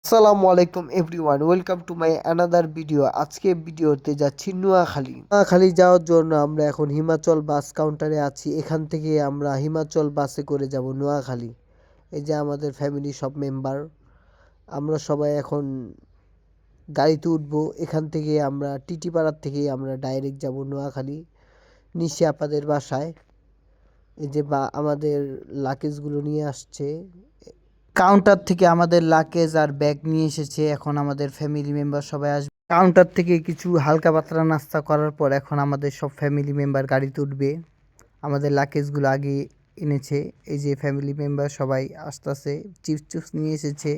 আসসালামু আলাইকুম everyone, welcome to my another video. আজকে ভিডিওতে যাচ্ছি নোয়াখালী যাওয়ার জন্য আমরা এখন হিমাচল বাস কাউন্টারে আছি। এখান থেকে আমরা হিমাচল বাসে করে যাব নোয়াখালী। এই যে আমাদের ফ্যামিলি সব মেম্বার, আমরা সবাই এখন গাড়িতে উঠবো। এখান থেকে আমরা টিটিপাড়ার থেকে আমরা ডাইরেক্ট যাব নোয়াখালী, নিশি আপাদের বাসায়। এই যে আমাদের লাগেজগুলো নিয়ে আসছে কাউন্টার থেকে, আমাদের লাগেজ আর ব্যাগ নিয়ে এসেছে। এখন আমাদের ফ্যামিলি মেম্বার সবাই আসবে। কাউন্টার থেকে কিছু হালকা পাতলা নাস্তা করার পর এখন আমাদের সব ফ্যামিলি মেম্বার গাড়িতে উঠবে। আমাদের লাগেজগুলো আগে এনেছে। এই যে ফ্যামিলি মেম্বার সবাই আসতেছে, চিপস নিয়ে এসেছে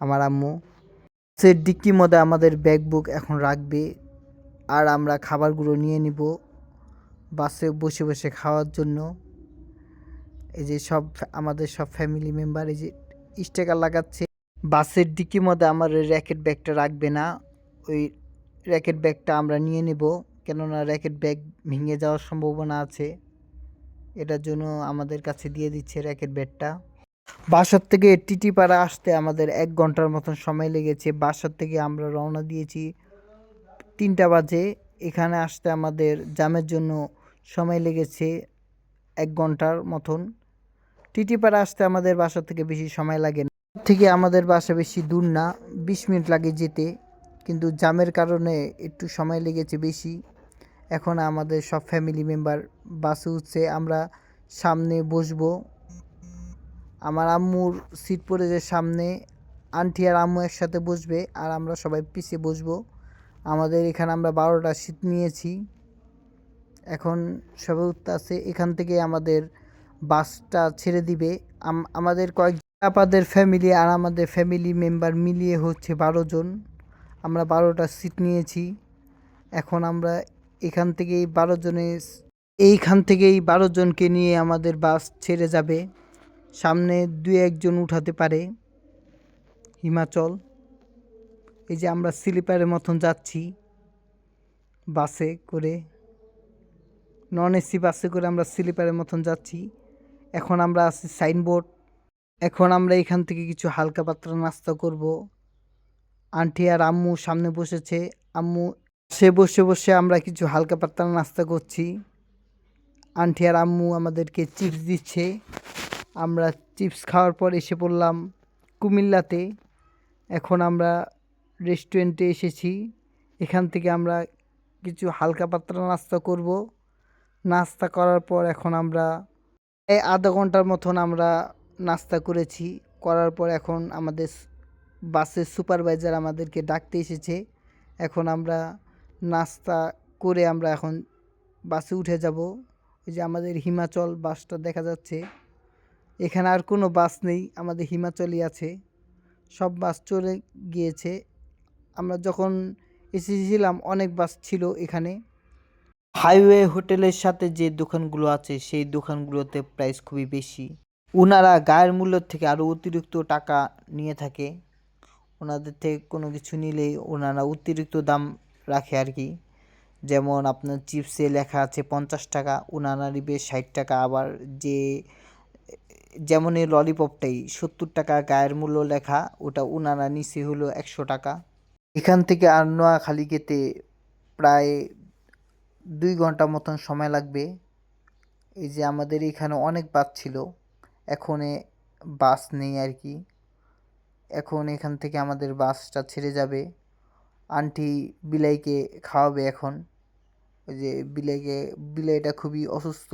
আমার আম্মু। সে ডিক্কির মধ্যে আমাদের ব্যাগ বুক এখন রাখবে, আর আমরা খাবারগুলো নিয়ে নিব বাসে বসে বসে খাওয়ার জন্য। এই যে আমাদের সব ফ্যামিলি মেম্বার এই যে স্টিকার লাগাচ্ছে। বাসের ডিক্কির মধ্যে আমার র্যাকেট ব্যাগটা রাখবে না, ওই র্যাকেট ব্যাগটা আমরা নিয়ে নেব, কেননা র্যাকেট ব্যাগ ভেঙে যাওয়ার সম্ভাবনা আছে। এটার জন্য আমাদের কাছে দিয়ে দিচ্ছে র্যাকেট ব্যাগটা। বাসার থেকে টিটিপাড়া আসতে আমাদের 1 ঘন্টার মতন সময় লেগেছে। বাসার থেকে আমরা রওনা দিয়েছি 3টা বাজে। এখানে আসতে আমাদের জ্যামের জন্য সময় লেগেছে 1 ঘন্টার মতন। টিটিপাড়া আসতে আমাদের বাসা থেকে বেশি সময় লাগে না, থেকে আমাদের বাসা বেশি দূর না, 20 মিনিট লাগে যেতে, কিন্তু জ্যামের কারণে একটু সময় লেগেছে বেশি। এখন আমাদের সব ফ্যামিলি মেম্বার বাসে উঠছে, আমরা সামনে বসবো। আমার আম্মুর সিট পড়েছে সামনে, আন্টি আর আম্মু একসাথে বসবে, আর আমরা সবাই পিছিয়ে বসবো। আমাদের এখানে আমরা 12টা সিট নিয়েছি। এখন সবাই উঠতে আছে। এখান থেকে আমাদের বাসটা ছেড়ে দিবে। আমাদের কয়েক আপাদের ফ্যামিলি আর আমাদের ফ্যামিলি মেম্বার মিলিয়ে হচ্ছে 12 জন। আমরা 12টা সিট নিয়েছি। এখন আমরা এইখান থেকেই 12জনকে নিয়ে আমাদের বাস ছেড়ে যাবে। সামনে 2-1 জন উঠাতে পারে হিমাচল। এই যে আমরা স্লিপারের মতন যাচ্ছি বাসে করে, নন এসি বাসে করে আমরা স্লিপারের মতন যাচ্ছি। এখন আমরা আছি সাইনবোর্ড। এখন আমরা এখান থেকে কিছু হালকা পাতলা নাস্তা করব। আন্টি আর আম্মু সামনে বসেছে, আম্মু সে বসে বসে আমরা কিছু হালকা পাতলা নাস্তা করছি। আন্টি আর আম্মু আমাদেরকে চিপস দিচ্ছে। আমরা চিপস খাওয়ার পর এসে পড়লাম কুমিল্লাতে। এখন আমরা রেস্টুরেন্টে এসেছি। এখান থেকে আমরা কিছু হালকা পাতলা নাস্তা করব। নাস্তা করার পর এখন আমরা আধা ঘন্টার মতন আমরা নাস্তা করেছি। করার পর এখন আমাদের বাসের সুপারভাইজার আমাদেরকে ডাকতে এসেছে। এখন আমরা নাস্তা করে আমরা এখন বাসে উঠে যাব। ওই যে আমাদের হিমাচল বাসটা দেখা যাচ্ছে। এখানে আর কোনো বাস নেই, আমাদের হিমাচলই আছে, সব বাস চলে গিয়েছে। আমরা যখন এসেছিলাম অনেক বাস ছিল এখানে। হাইওয়ে হোটেলের সাথে যে দোকানগুলো আছে সেই দোকানগুলোতে প্রাইস খুবই বেশি। ওনারা গায়ের মূল্যের থেকে আরও অতিরিক্ত টাকা নিয়ে থাকে। ওনাদের থেকে কোনো কিছু নিলেই ওনারা অতিরিক্ত দাম রাখে আর কি। যেমন আপনার চিপসে লেখা আছে 50 টাকা, ওনারা নিবে 60 টাকা। আবার যেমন এই ললিপপটাই 70 টাকা গায়ের মূল্য লেখা, ওটা ওনারা নিচে হলো 100 টাকা। এখান থেকে আর নোয়াখালী যেতে প্রায় 2 ঘন্টা মতন সময় লাগবে। এই যে আমাদের এখানে অনেক বাস ছিল, এখন বাস নেই আর কি। এখন এখান থেকে আমাদের বাসটা ছেড়ে যাবে। আন্টি বিলাইকে খাওয়াবে এখন। ওই যে বিলাইটা খুবই অসুস্থ,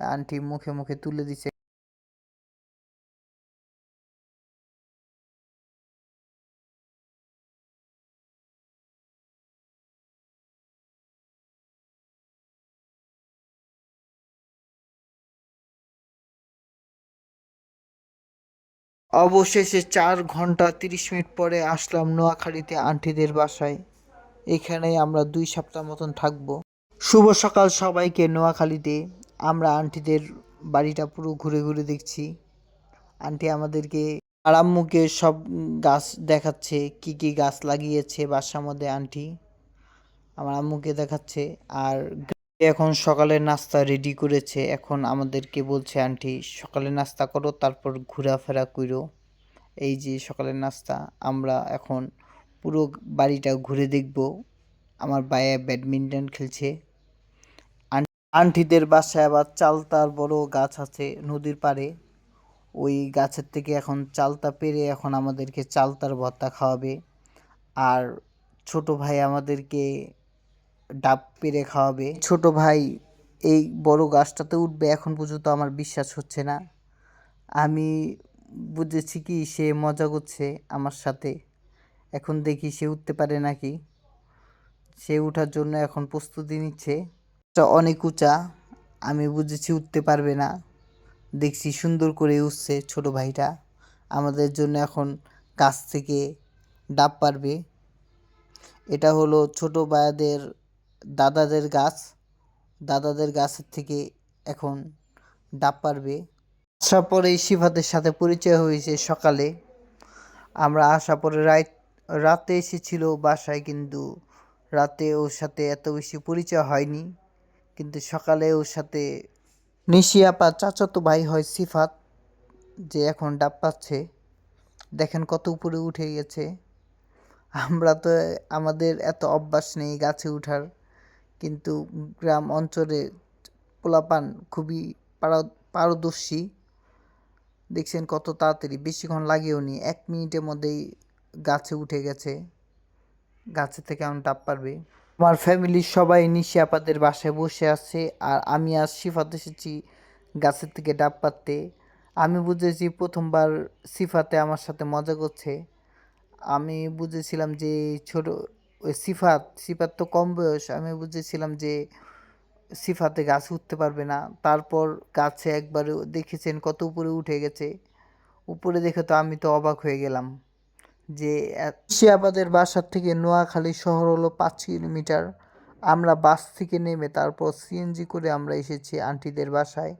আন্টি মুখে মুখে তুলে দিচ্ছে। অবশেষে 4 ঘন্টা 30 মিনিট পরে আসলাম নোয়াখালীতে আন্টিদের বাসায়। এখানেই আমরা 2 সপ্তাহ মতন থাকবো। শুভ সকাল সবাইকে নোয়াখালীতে। আমরা আন্টিদের বাড়িটা পুরো ঘুরে ঘুরে দেখছি। আন্টি আমাদেরকে আর আম্মুকে সব গাছ দেখাচ্ছে, কি কি গাছ লাগিয়েছে বাসার মধ্যে আন্টি। আমার আম্মুকে দেখাচ্ছে। আর এখন সকালের নাস্তা রেডি করেছে, এখন আমাদেরকে বলছে আন্টি সকালে নাস্তা করো তারপর ঘোরাফেরা করো। এই যে সকালের নাস্তা। আমরা এখন পুরো বাড়িটা ঘুরে দেখব। আমার ভাইয়া ব্যাডমিন্টন খেলছে। আন্টিদের বাসায় আবার চালতার বড় গাছ আছে নদীর পাড়ে। ওই গাছের থেকে এখন চালতা পেড়ে এখন আমাদেরকে চালতার ভর্তা খাওয়াবে। আর ছোট ভাই আমাদেরকে ডাব পেড়ে খাওয়াবে। ছোট ভাই এই বড় গাছটাতে উঠবে, এখন পর্যন্ত আমার বিশ্বাস হচ্ছে না। আমি বুঝেছি কি সে মজা করছে আমার সাথে। এখন দেখি সে উঠতে পারে নাকি। সে উঠার জন্য এখন প্রস্তুতি নিচ্ছে। এটা অনেক উঁচা, আমি বুঝেছি উঠতে পারবে না। দেখছি সুন্দর করে উঠছে ছোট ভাইটা। আমাদের জন্য এখন গাছ থেকে ডাব পারবে। এটা হলো ছোট ভাইদের দাদাদের গাছ। দাদাদের গাছের থেকে এখন ডাব পারবে। আসার পরেই সিফাতের সাথে পরিচয় হয়েছে সকালে। আমরা আসার পরে রাতে এসেছিল বাসায়, কিন্তু রাতে ওর সাথে এত বেশি পরিচয় হয়নি। কিন্তু সকালে ওর সাথে নিশি আপা চাচাতো ভাই হয় সিফাত, যে এখন ডাব পাচ্ছে। দেখেন কত উপরে উঠে গেছে। আমরা তো আমাদের এত অভ্যাস নেই গাছে উঠার, কিন্তু গ্রাম অঞ্চলে পোলাপান খুবই পারদর্শী। দেখছেন কত তাড়াতাড়ি, বেশিক্ষণ লাগেও নি, 1 মিনিটের মধ্যেই গাছে উঠে গেছে। গাছের থেকে এখন ডাব পারবে। আমার ফ্যামিলির সবাই নিশি আপাদের বাসায় বসে আছে, আর আমি আজ সিফাত এসেছি গাছের থেকে ডাব পাড়তে। আমি বুঝেছি প্রথমবার সিফাতে আমার সাথে মজা করছে। আমি বুঝেছিলাম যে ছোট ওই সিফাত তো কম বয়স, আমি বুঝেছিলাম যে সিফাতে গাছে উঠতে পারবে না। তারপর গাছে একবার দেখেছেন কত উপরে উঠে গেছে। উপরে দেখে তো আমি তো অবাক হয়ে গেলাম যে শিয়াবাদের বাসার থেকে নোয়াখালী শহর হলো 5 কিলোমিটার। আমরা বাস থেকে নেমে তারপর সিএনজি করে আমরা এসেছি আন্টিদের বাসায়।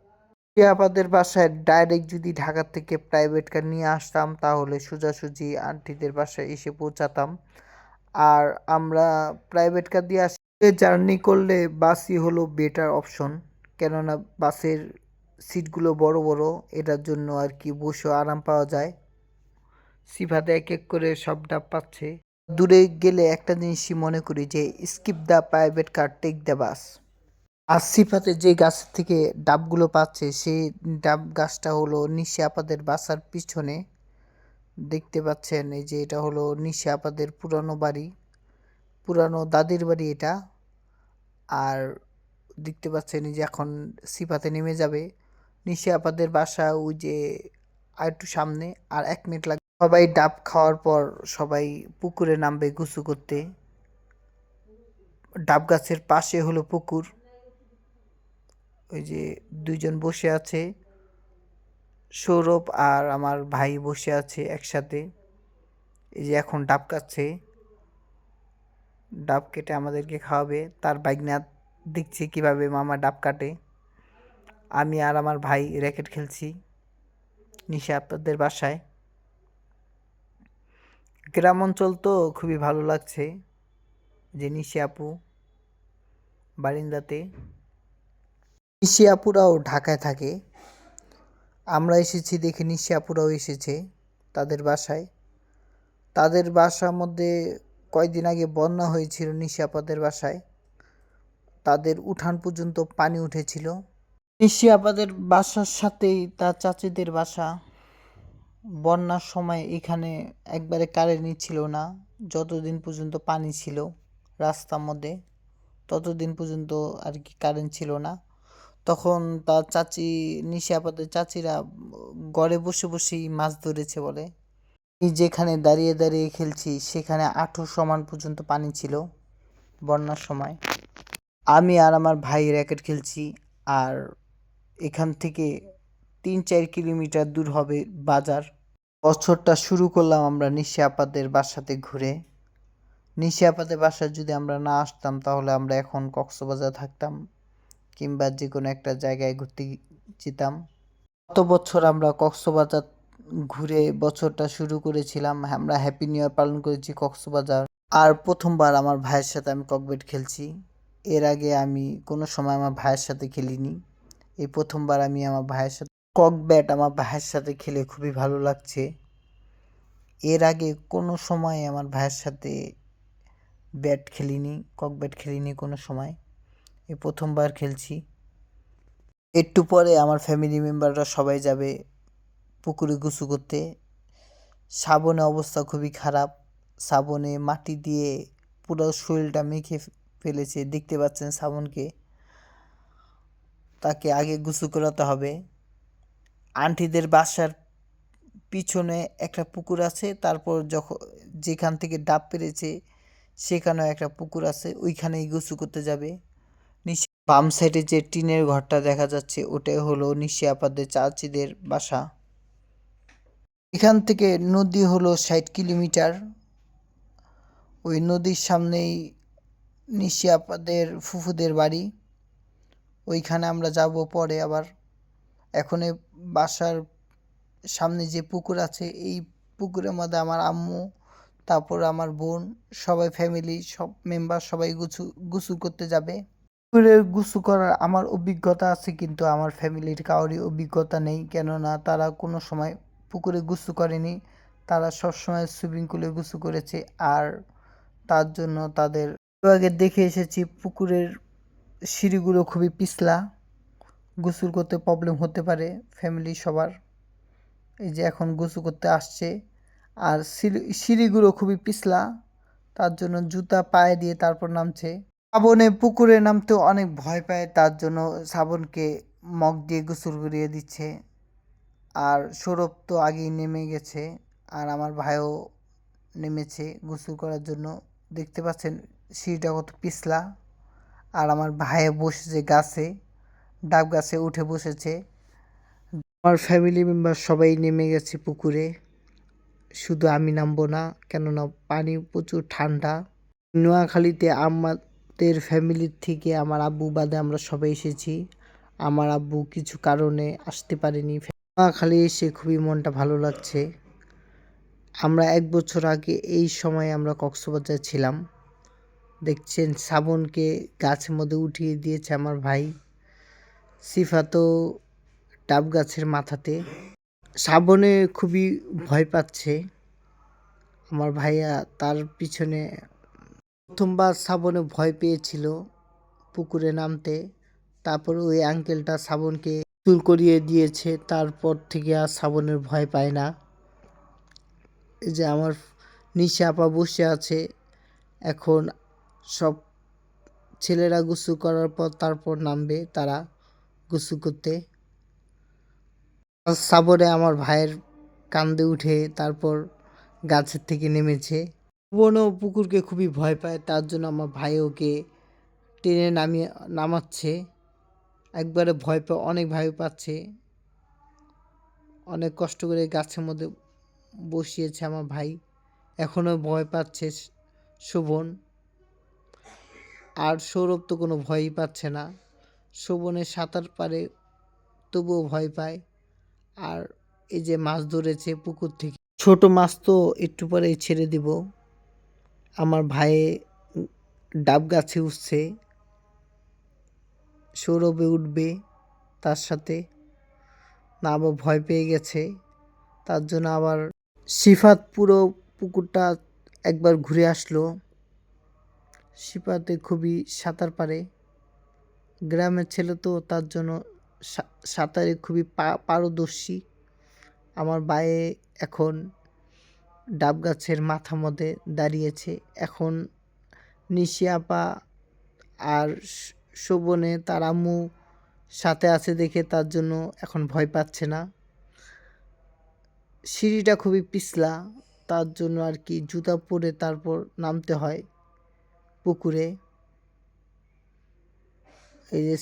শিয়াবাদের বাসায় ডাইরেক্ট যদি ঢাকা থেকে প্রাইভেট কার নিয়ে আসতাম তাহলে সোজাসুজি আন্টিদের বাসায় এসে পৌঁছাতাম। আর আমরা প্রাইভেট কার দিয়ে আসলে জার্নি করলে বাসই হলো বেটার অপশন, কেননা বাসের সিটগুলো বড় বড়, এটার জন্য আর কি বসে আরাম পাওয়া যায়। সিফাতে এক এক করে সব ডাব পাচ্ছে। দূরে গেলে একটা জিনিসই মনে করি যে skip the private car, take the bus. আর সিফাতে যে গাছ থেকে ডাবগুলো পাচ্ছে সেই ডাব গাছটা হলো নিশি আপাদের বাসার পিছনে। দেখতে পাচ্ছেন এই যে এটা হলো নিশি আপাদের পুরানো বাড়ি, পুরানো দাদির বাড়ি এটা। আর দেখতে পাচ্ছেন এই যে এখন সিফাতে নেমে যাবে। নিশি আপাদের বাসা ওই যে আর একটু সামনে, আর 1 মিনিট লাগবে। সবাই ডাব খাওয়ার পর সবাই পুকুরে নামবে গোসল করতে। ডাব গাছের পাশে হলো পুকুর। ওই যে দুইজন বসে আছে, সৌরভ আর আমার ভাই বসে আছে একসাথে। এই যে এখন ডাব কাটছে, ডাব কেটে আমাদেরকে খাওয়াবে। তার বাইকনা দেখছি কিভাবে মামা ডাব কাটে। আমি আর আমার ভাই র্যাকেট খেলছি নিশা আপনাদের বাসায়। গ্রাম অঞ্চল তো খুবই ভালো লাগছে যে নিশি আপু বারিন্দাতে। নিশি আপুরাও ঢাকায় থাকে, আমরা এসেছি দেখে নিশি আপুরাও এসেছে তাদের বাসায়। তাদের বাসার মধ্যে কয়েকদিন আগে বন্যা হয়েছিল নিশি আপাদের বাসায়, তাদের উঠান পর্যন্ত পানি উঠেছিল। নিশি আপাদের বাসার সাথেই তার চাচিদের বাসা। বন্যার সময় এখানে একবারে কারেন্টই ছিল না, যতদিন পর্যন্ত পানি ছিল রাস্তার মধ্যে ততদিন পর্যন্ত আর কি কারেন্ট ছিল না। তখন তার চাচি, নিশি আপাদের চাচিরা ঘরে বসে বসেই মাছ ধরেছে বলে। এই যেখানে দাঁড়িয়ে দাঁড়িয়ে খেলছি সেখানে 8 সমান পর্যন্ত পানি ছিল বন্যার সময়। আমি আর আমার ভাই র্যাকেট খেলছি। আর এখান থেকে 3-4 কিলোমিটার দূর হবে বাজার। বছরটা শুরু করলাম আমরা নিশি আপাদের বাসাতে ঘুরে। নিশি আপাদের বাসায় যদি আমরা না আসতাম তাহলে আমরা এখন কক্সবাজার থাকতাম, কিংবা যে কোনো একটা জায়গায় ঘুরতে যেতাম। গত বছর আমরা কক্সবাজার ঘুরে বছরটা শুরু করেছিলাম। আমরা হ্যাপি নিউ ইয়ার পালন করেছি কক্সবাজার। আর প্রথমবার আমার ভাইয়ের সাথে আমি ককব্যাট খেলছি। এর আগে আমি কোনো সময় আমার ভাইয়ের সাথে খেলিনি, এই প্রথমবার আমি আমার ভাইয়ের সাথে ককব্যাট আমার ভাইয়ের সাথে খেলে খুবই ভালো লাগছে। এর আগে কোনো সময় আমার ভাইয়ের সাথে ব্যাট খেলিনি, কক ব্যাট খেলিনি কোনো সময়। এই প্রথমবার খেলছি। একটু পরে আমার ফ্যামিলি মেম্বাররা সবাই যাবে পুকুরে গোসল করতে। শ্রাবণে অবস্থা খুবই খারাপ। শ্রাবণে মাটি দিয়ে পুরো শরীরটা মেখে ফেলেছে, দেখতে পাচ্ছেন শ্রাবণকে। তাকে আগে গোসল করাতে হবে। আন্টিদের বাসার পিছনে একটা পুকুর আছে, তারপর যখন যেখান থেকে ডাব পেরেছে সেখানেও একটা পুকুর আছে, ওইখানেই গোসল করতে যাবে। বাম সাইডে যে টিনের ঘরটা দেখা যাচ্ছে ওটাই হলো নিশি আপাদের চাচিদের বাসা। এখান থেকে নদী হলো 60 কিলোমিটার। ওই নদীর সামনেই নিশি আপাদের ফুফুদের বাড়ি, ওইখানে আমরা যাব পরে আবার। এখন এই বাসার সামনে যে পুকুর আছে এই পুকুরের মধ্যে আমার আম্মু, তারপর আমার বোন, সবাই ফ্যামিলি সব মেম্বার সবাই গোসল করতে যাবে। পুকুরে গোসল করার আমার অভিজ্ঞতা আছে, কিন্তু আমার ফ্যামিলির কারোরই অভিজ্ঞতা নেই, কেননা তারা কোনো সময় পুকুরে গোসল করেনি। তারা সবসময় সুইমিং পুলে গোসল করেছে। আর তার জন্য তাদের আগে দেখে এসেছি পুকুরের সিঁড়িগুলো খুবই পিছলা, গোসল করতে প্রবলেম হতে পারে ফ্যামিলি সবার। এই যে এখন গোসল করতে আসছে, আর সিঁড়িগুলো খুবই পিছলা, তার জন্য জুতা পায়ে দিয়ে তারপর নামছে। শ্রাবণে পুকুরে নামতেও অনেক ভয় পায়, তার জন্য শ্রাবণকে মগ দিয়ে গোসল করিয়ে দিচ্ছে। আর সৌরভ তো আগেই নেমে গেছে, আর আমার ভাইও নেমেছে গোসল করার জন্য। দেখতে পাচ্ছেন সিঁড়িটা কত পিছলা। আর আমার ভাইয়ে বসেছে গাছে, ডাব গাছে উঠে বসেছে। আমার ফ্যামিলি মেম্বার সবাই নেমে গেছে পুকুরে, শুধু আমি নামবো না, কেননা পানি প্রচুর ঠান্ডা। নোয়াখালীতে আমাদের ফ্যামিলির থেকে আমার আব্বু বাদে আমরা সবাই এসেছি। আমার আব্বু কিছু কারণে আসতে পারেনি। নোয়াখালী এসে খুবই মনটা ভালো লাগছে। আমরা 1 বছর আগে এই সময় আমরা কক্সবাজার ছিলাম। দেখছেন শ্রাবণকে গাছের মধ্যে উঠিয়ে দিয়েছে আমার ভাই। সিফাতও ডাব গাছের মাথাতে। শ্রাবণে খুবই ভয় পাচ্ছে আমার ভাইয়া, তার পিছনে। প্রথমবার শ্রাবণে ভয় পেয়েছিল পুকুরে নামতে, তারপর ওই আঙ্কেলটা শ্রাবণকে চুল করিয়ে দিয়েছে, তারপর থেকে আর শ্রাবণের ভয় পায় না। এই যে আমার নিশা আপা বসে আছে, এখন সব ছেলেরা গোসল করার পর তারপর নামবে তারা গোসল করতে। শ্রাবণে আমার ভাইয়ের কান্দে উঠে তারপর গাছের থেকে নেমেছে। বোনও পুকুরকে খুবই ভয় পায়, তার জন্য আমার ভাই ওকে টেনে নামাচ্ছে। একবারে ভয় পায়, অনেক ভয় পাচ্ছে, অনেক কষ্ট করে গাছের মধ্যে বসিয়েছে আমার ভাই। এখনও ভয় পাচ্ছে শোভন। আর সৌরভ তো কোনো ভয়ই পাচ্ছে না। শোভনে সাঁতার পারে, তবুও ভয় পায়। আর এই যে মাছ ধরেছে পুকুর থেকে, ছোট মাছ তো একটু পরে ছেড়ে দিব। আমার ভাই ডাব গাছে উঠছে, সৌরভে উঠবে তার সাথে, না আবার ভয় পেয়ে গেছে, তার জন্য আবার সিফাত পুরো পুকুরটা একবার ঘুরে আসলো। সিফাতে খুবই সাঁতার পারে, গ্রামের ছেলে তো, তার জন্য সাঁতারে খুবই পারদর্শী। আমার ভাইয়ে এখন ডাব গাছের মাথা মধ্যে দাঁড়িয়েছে। এখন নিশি আপা আর শোভনে তার আম্মু সাথে আছে দেখে তার জন্য এখন ভয় পাচ্ছে না। সিঁড়িটা খুবই পিছলা, তার জন্য আর কি জুতা পরে তারপর নামতে হয় পুকুরে। এই যে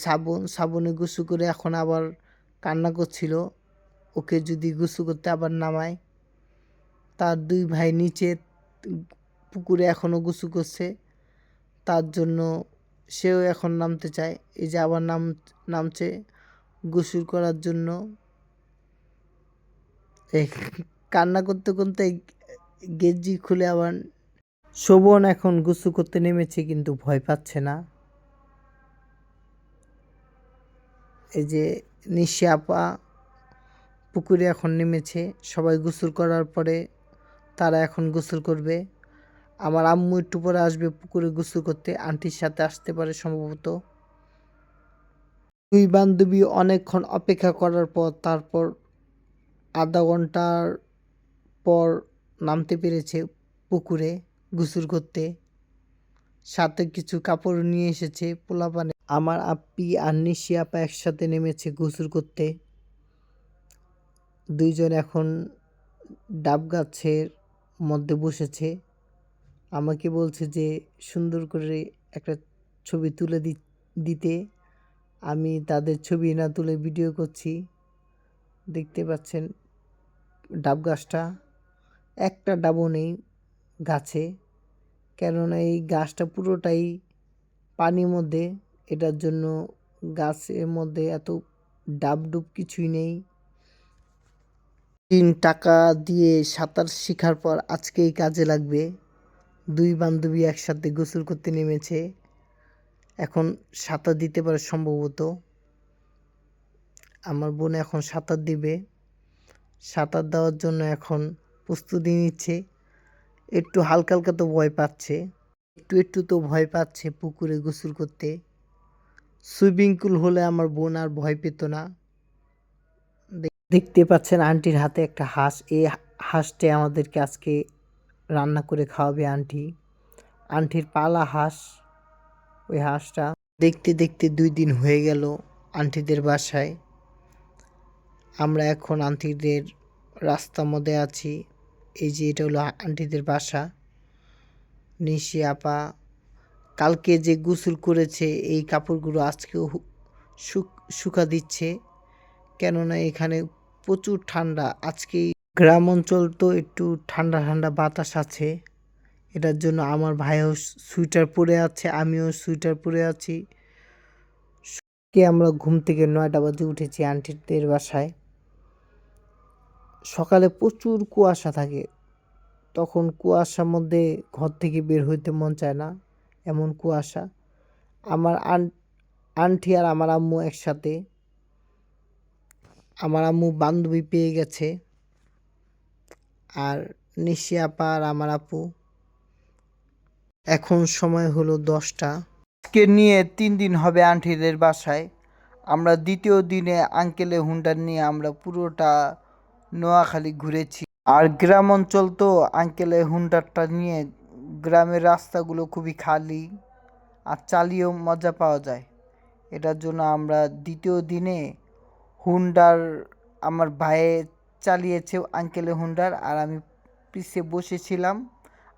শ্রাবণে গোসল করে এখন আবার কান্না করছিল, ওকে যদি গোসল করতে আবার নামায়। তার 2 ভাই নিচে পুকুরে এখনও গোসল করছে, তার জন্য সেও এখন নামতে চায়। এই যে আবার নামছে গোসল করার জন্য। এই কান্না করতে করতে গেঞ্জি খুলে আবার শোভন এখন গোসল করতে নেমেছে, কিন্তু ভয় পাচ্ছে না। এই যে নিশি আপা পুকুরে এখন নেমেছে। সবাই গোসল করার পরে তারা এখন গোসল করবে। আমার আম্মু একটু পরে আসবে পুকুরে গোসল করতে, আন্টির সাথে আসতে পারে সম্ভবত। দুই বান্ধবী অনেকক্ষণ অপেক্ষা করার পর তারপর আধা ঘন্টার পর নামতে পেরেছে পুকুরে গোসল করতে। সাথে কিছু কাপড় নিয়ে এসেছে পোলাপানে। আমার আপ্পি আর নিশি আপা একসাথে নেমেছে গোসল করতে। দুইজন এখন ডাব গাছের মধ্যে বসেছে। আমাকে বলছে যে সুন্দর করে একটা ছবি তুলে দিতে। আমি তাদের ছবি না তুলে ভিডিও করছি। দেখতে পাচ্ছেন ডাব গাছটা, একটা ডাবও নেই গাছে, কেননা এই গাছটা পুরোটাই পানির মধ্যে। এটার জন্য গাছের মধ্যে এত ডাব ডুব কিছুই নেই। 3 টাকা দিয়ে সাঁতার শেখার পর আজকেই কাজে লাগবে। দুই বান্ধবী একসাথে গোসল করতে নেমেছে, এখন সাঁতার দিতে পারে সম্ভবত। আমার বোন এখন সাঁতার দিবে। সাঁতার দেওয়ার জন্য এখন প্রস্তুতি নিচ্ছে। একটু হালকা হালকা তো ভয় পাচ্ছে, একটু তো ভয় পাচ্ছে পুকুরে গোসল করতে। সুইমিং পুল হলে আমার বোন আর ভয় পেত না। দেখতে পাচ্ছেন আন্টির হাতে একটা হাঁস। এই হাঁসটা আমাদেরকে আজকে রান্না করে খাওয়াবে আন্টি। আন্টির পালা হাঁস ওই হাঁসটা। দেখতে দেখতে 2 দিন হয়ে গেল আন্টিদের বাসায়। আমরা এখন আন্টিদের রাস্তার মধ্যে আছি। এই যে এটা হলো আন্টিদের বাসা। নিশি আপা কালকে যে গোসল করেছে এই কাপড়গুলো আজকেও শুকা দিচ্ছে, কেননা এখানে প্রচুর ঠান্ডা। আজকেই গ্রাম অঞ্চল তো একটু ঠান্ডা ঠান্ডা বাতাস আছে, এটার জন্য আমার ভাইও সোয়েটার পরে আছে, আমিও সোয়েটার পরে আছি। আমরা ঘুম থেকে 9টা বাজে উঠেছি আন্টিদের বাসায়। সকালে প্রচুর কুয়াশা থাকে, তখন কুয়াশার মধ্যে ঘর থেকে বের হইতে মন চায় না, এমন কুয়াশা। আমার আন্টি আর আমার আম্মু একসাথে। আমার আম্মু বান্ধবী পেয়ে গেছে, আর নিশি আপা আর আমার আপু। এখন সময় হলো 10টা। আজকে নিয়ে 3 দিন হবে আন্টিদের বাসায়। আমরা দ্বিতীয় দিনে আঙ্কেলে হুন্ডার নিয়ে আমরা পুরোটা নোয়াখালী ঘুরেছি। আর গ্রাম অঞ্চল তো আঙ্কেলে হুন্ডারটা নিয়ে গ্রামের রাস্তাগুলো খুবই খালি, আর চালিয়েও মজা পাওয়া যায়। এটার জন্য আমরা দ্বিতীয় দিনে হুন্ডার আমার ভাইয়ে চালিয়েছে আঙ্কেলে হুন্ডার, আর আমি পিছে বসেছিলাম।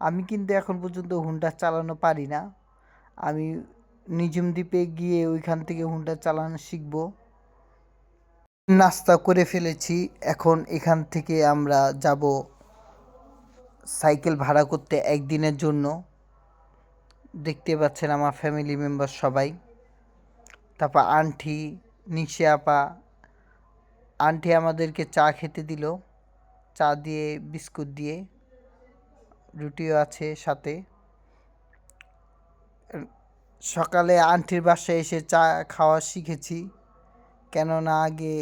আমি কিন্তু এখন পর্যন্ত হুন্ডা চালানো পারি না। আমি নিঝুম দ্বীপে গিয়ে ওইখান থেকে হুন্ডা চালানো শিখব। নাস্তা করে ফেলেছি, এখন এখান থেকে আমরা যাব সাইকেল ভাড়া করতে একদিনের জন্য। দেখতে পাচ্ছেন আমার ফ্যামিলি মেম্বার সবাই। তারপর আন্টি, নিশি আপা। আন্টি আমাদেরকে চা খেতে দিল, চা দিয়ে বিস্কুট দিয়ে, রুটিও আছে সাথে। সকালে আন্টির বাসায় এসে চা খাওয়া শিখেছি, কেননা আগে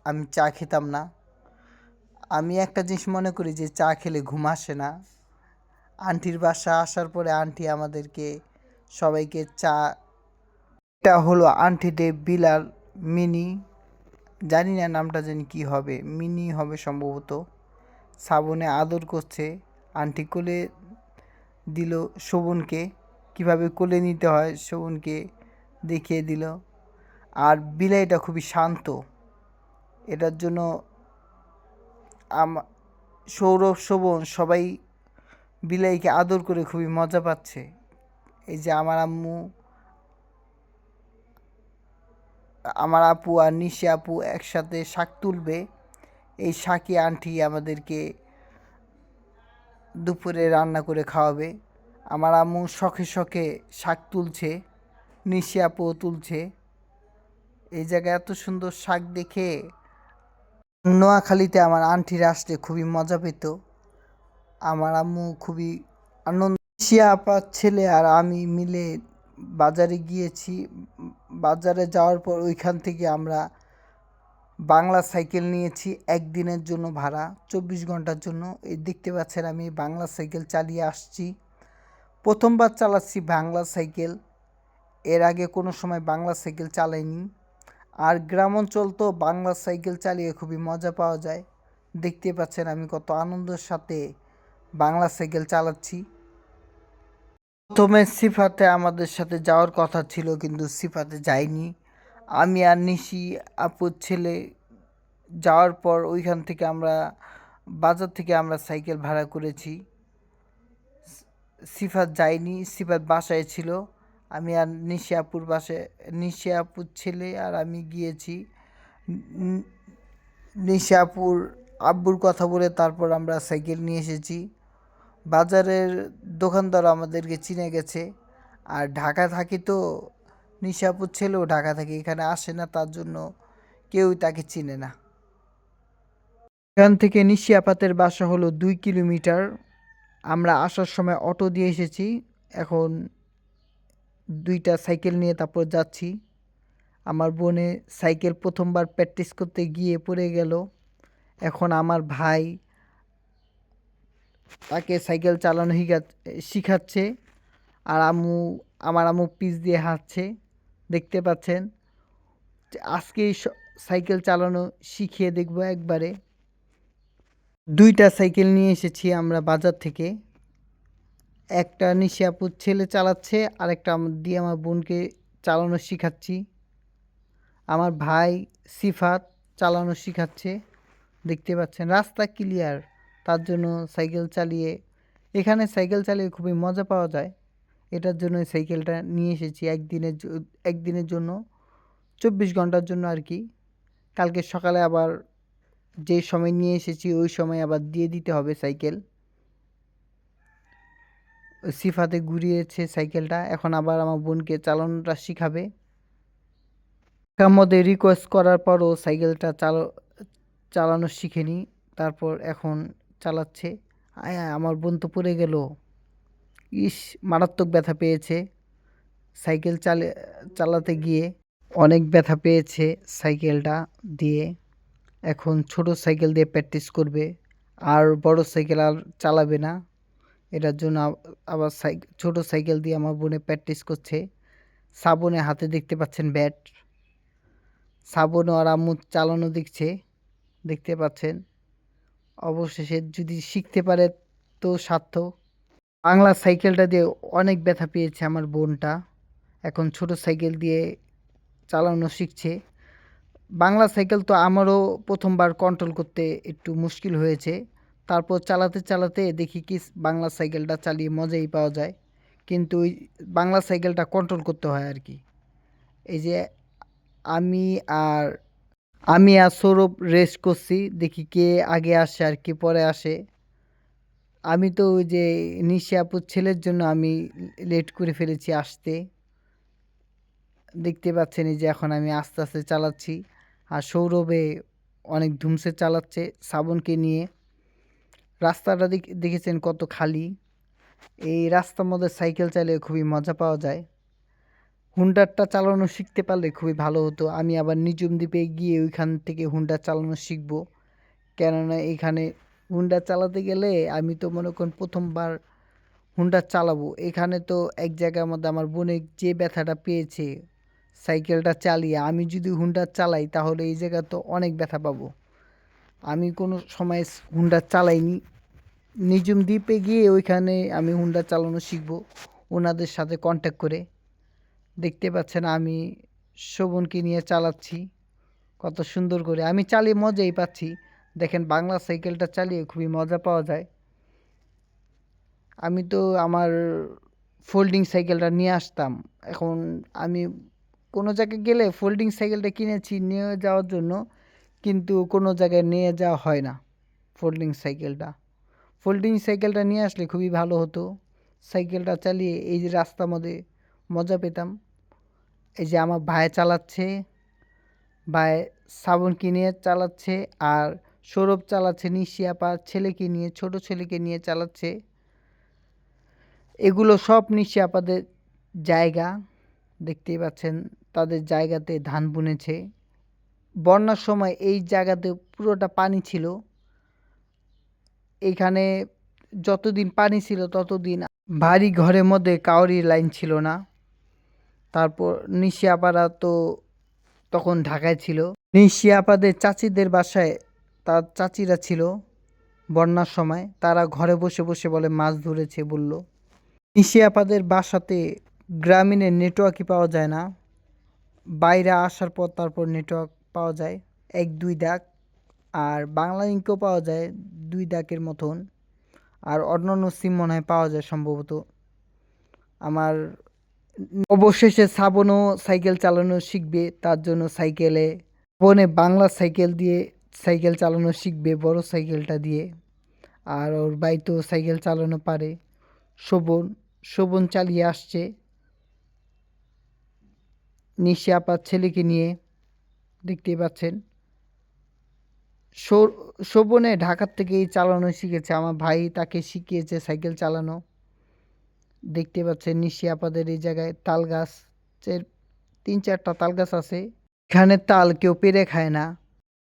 আমি চা খেতাম না। আমি একটা জিনিস মনে করি যে চা খেলে ঘুম আসে না। আন্টির বাসা আসার পরে আন্টি আমাদেরকে সবাইকে চা। এটা হলো আন্টিদের বিলাল মিনি, জানি না নামটা জানি কী হবে, মিনি হবে সম্ভবত। শ্রাবণে আদর করছে, আন্টি কোলে দিল শোভনকে, কিভাবে কোলে নিতে হয় শোভনকে দেখিয়ে দিল। আর বিলাইটা খুবই শান্ত, এটার জন্য সৌরভ শোভন সবাই বিলাইকে আদর করে খুবই মজা পাচ্ছে। এই যে আমার আম্মু, আমার আপু আর নিশি আপু একসাথে শাক তুলবে। এই শাকই আন্টি আমাদেরকে দুপুরে রান্না করে খাওয়াবে। আমার আম্মু শখে শখে শাক তুলছে, নিশি আপুও তুলছে। এই জায়গায় এত সুন্দর শাক দেখে নোয়াখালীতে আমার আন্টিরা আসলে খুবই মজা পেত। আমার আম্মু খুবই আনন্দ। শিয়া আপার ছেলে আর আমি মিলে বাজারে গিয়েছি। বাজারে যাওয়ার পর ওইখান থেকে আমরা বাংলা সাইকেল নিয়েছি একদিনের জন্য ভাড়া, 24 ঘন্টার জন্য। এই দেখতে পাচ্ছেন আমি বাংলা সাইকেল চালিয়ে আসছি। প্রথমবার চালাচ্ছি বাংলা সাইকেল, এর আগে কোনো সময় বাংলা সাইকেল চালাইনি। আর গ্রাম অঞ্চল তো বাংলা সাইকেল চালিয়ে খুবই মজা পাওয়া যায়। দেখতে পাচ্ছেন আমি কত আনন্দের সাথে বাংলা সাইকেল চালাচ্ছি। প্রথমে সিফাতে আমাদের সাথে যাওয়ার কথা ছিল, কিন্তু সিফাতে যাইনি। আমি আর নিশি আপুর ছেলে যাওয়ার পর ওইখান থেকে আমরা বাজার থেকে আমরা সাইকেল ভাড়া করেছি। সিফাত যায়নি, সিফাত বাসায় ছিল। আমি আর নিশি আপুর বাসায়, নিশি আপুর ছেলে আর আমি গিয়েছি। ন- নিশি আপুর আব্বুর কথা বলে তারপর আমরা সাইকেল নিয়ে এসেছি। বাজারের দোকানদার আমাদেরকে চিনে গেছে। আর ঢাকা থাকি তো, নিশি আপুর ছেলেও ঢাকা থাকে, এখানে আসে না, তার জন্য কেউই তাকে চিনে না। এখান থেকে নিশি আপাতের বাসা হলো 2 কিলোমিটার। আমরা আসার সময় অটো দিয়ে এসেছি, এখন 2টা সাইকেল নিয়ে তারপর যাচ্ছি। আমার বোনে সাইকেল প্রথমবার প্র্যাকটিস করতে গিয়ে পড়ে গেল। এখন আমার ভাই তাকে সাইকেল চালানো শিখাচ্ছে। আর আমার আম্মু পিছ দিয়ে হাঁটছে, দেখতে পাচ্ছেন। আজকেই সাইকেল চালানো শিখিয়ে দেখবো একবারে। 2টা সাইকেল নিয়ে এসেছি আমরা বাজার থেকে। একটা নিশি আপুর ছেলে চালাচ্ছে, আর একটা দিয়ে আমার বোনকে চালানো শিখাচ্ছি। আমার ভাই সিফাত চালানো শিখাচ্ছে, দেখতে পাচ্ছেন। রাস্তা ক্লিয়ার, তার জন্য সাইকেল চালিয়ে, এখানে সাইকেল চালিয়ে খুবই মজা পাওয়া যায়। এটার জন্য সাইকেলটা নিয়ে এসেছি একদিনের জন্য, 24 ঘন্টার জন্য আর কি। কালকে সকালে আবার যে সময় নিয়ে এসেছি ওই সময় আবার দিয়ে দিতে হবে সাইকেল। সিফাতে ঘুরিয়েছে সাইকেলটা, এখন আবার আমার বোনকে চালানোটা শিখাবে। তার মধ্যে রিকোয়েস্ট করার পরও সাইকেলটা চালানো শিখেনি, তারপর এখন চালাচ্ছে। আমার বোন তো পড়ে গেল, ইস, মারাত্মক ব্যথা পেয়েছে সাইকেল চালাতে গিয়ে। অনেক ব্যথা পেয়েছে সাইকেলটা দিয়ে। এখন ছোট সাইকেল দিয়ে প্র্যাকটিস করবে, আর বড় সাইকেল আর চালাবে না। এটার জন্য আবার ছোট সাইকেল দিয়ে আমার বোনে প্র্যাকটিস করছে। শ্রাবণে হাতে দেখতে পাচ্ছেন ব্যাট, শ্রাবণও আর আম্মু চালানো দেখতে পাচ্ছেন। অবশেষে যদি শিখতে পারে তো সার্থক। বাংলা সাইকেলটা দিয়ে অনেক ব্যথা পেয়েছে আমার বোনটা, এখন ছোট সাইকেল দিয়ে চালানো শিখছে। বাংলা সাইকেল তো আমারও প্রথমবার কন্ট্রোল করতে একটু মুশকিল হয়েছে, তারপর চালাতে চালাতে দেখি কি বাংলা সাইকেলটা চালিয়ে মজাই পাওয়া যায়। কিন্তু ওই বাংলা সাইকেলটা কন্ট্রোল করতে হয় আর কি। এই যে আমি আর সৌরভ রেস করছি, দেখি কে আগে আসে আর কে পরে আসে। আমি তো ওই যে নিশি আপুর ছেলের জন্য আমি লেট করে ফেলেছি আসতে। দেখতে পাচ্ছেন এই যে এখন আমি আস্তে আস্তে চালাচ্ছি, আর সৌরভে অনেক ধুমসে চালাচ্ছে শ্রাবণকে নিয়ে। রাস্তাটা দেখেছেন কত খালি। এই রাস্তার মধ্যে সাইকেল চালিয়ে খুবই মজা পাওয়া যায়। হুন্ডারটা চালানো শিখতে পারলে খুবই ভালো হতো। আমি আবার নিঝুম দ্বীপে গিয়ে ওইখান থেকে হুন্ডা চালানো শিখবো, কেননা এখানে হুন্ডা চালাতে গেলে আমি তো মনে করেন প্রথমবার হুন্ডা চালাবো। এখানে তো এক জায়গার মধ্যে আমার বোনে যে ব্যথাটা পেয়েছে সাইকেলটা চালিয়ে, আমি যদি হুন্ডা চালাই তাহলে এই জায়গা তো অনেক ব্যথা পাবো। আমি কোনো সময় হুন্ডা চালাইনি। নিঝুম দ্বীপে গিয়ে ওইখানে আমি হুন্ডা চালানো শিখবো ওনাদের সাথে কন্ট্যাক্ট করে। দেখতে পাচ্ছেন আমি শোভনকে নিয়ে চালাচ্ছি কত সুন্দর করে, আমি চালিয়ে মজাই পাচ্ছি। দেখেন বাংলা সাইকেলটা চালিয়ে খুবই মজা পাওয়া যায়। আমি তো আমার ফোল্ডিং সাইকেলটা নিয়ে আসতাম, এখন আমি কোনো জায়গায় গেলে ফোল্ডিং সাইকেলটা কিনেছি নিয়ে যাওয়ার জন্য, কিন্তু কোনো জায়গায় নিয়ে যাওয়া হয় না ফোল্ডিং সাইকেলটা নিয়ে আসলে খুবই ভালো হতো। সাইকেলটা চালিয়ে এই যে রাস্তার মধ্যে মজা পেতাম। এই যে আমার ভাই চালাচ্ছে, ভাই শ্রাবণকে নিয়ে চালাচ্ছে, আর সৌরভ চালাচ্ছে নিশি আপার ছেলেকে নিয়ে, ছোট ছেলেকে নিয়ে চালাচ্ছে। এগুলো সব নিশি আপাদের জায়গা, দেখতেই পাচ্ছেন তাদের জায়গাতে ধান বুনেছে। বন্যার সময় এই জায়গাতে পুরোটা পানি ছিল। এইখানে যতদিন পানি ছিল ততদিন বাড়ি ঘরের মধ্যে কাউরির লাইন ছিল না। তারপর নিশি আপারা তো তখন ঢাকায় ছিল। নিশি আপাদের চাচিদের বাসায় তার চাচিরা ছিল বন্যার সময়। তারা ঘরে বসে বসে বলে মাছ ধরেছে বলল। নিশি আপাদের বাসাতে গ্রামীণের নেটওয়ার্কই পাওয়া যায় না। বাইরে আসার পর তারপর নেটওয়ার্ক পাওয়া যায় 1-2 ডাক, আর বাংলা লিঙ্কও পাওয়া যায় 2 ডাকের মতন, আর অন্যান্য সিম মনে হয় পাওয়া যায় সম্ভবত। আমার অবশেষে শ্রাবণও সাইকেল চালানো শিখবে, তার জন্য সাইকেলে ফোনে বাংলা সাইকেল দিয়ে সাইকেল চালানো শিখবে, বড় সাইকেলটা দিয়ে। আর ওর ভাই তো সাইকেল চালানো পারে, শোভন। শোভন চালিয়ে আসছে নিশি আপার ছেলেকে নিয়ে, দেখতেই পাচ্ছেন। শোভনে ঢাকার থেকেই চালানো শিখেছে, আমার ভাই তাকে শিখিয়েছে সাইকেল চালানো। দেখতে পাচ্ছেন নিশি আপাদের এই জায়গায় তাল গাছের 3-4টা তাল গাছ আছে। এখানে তাল কেউ পেরে খায় না।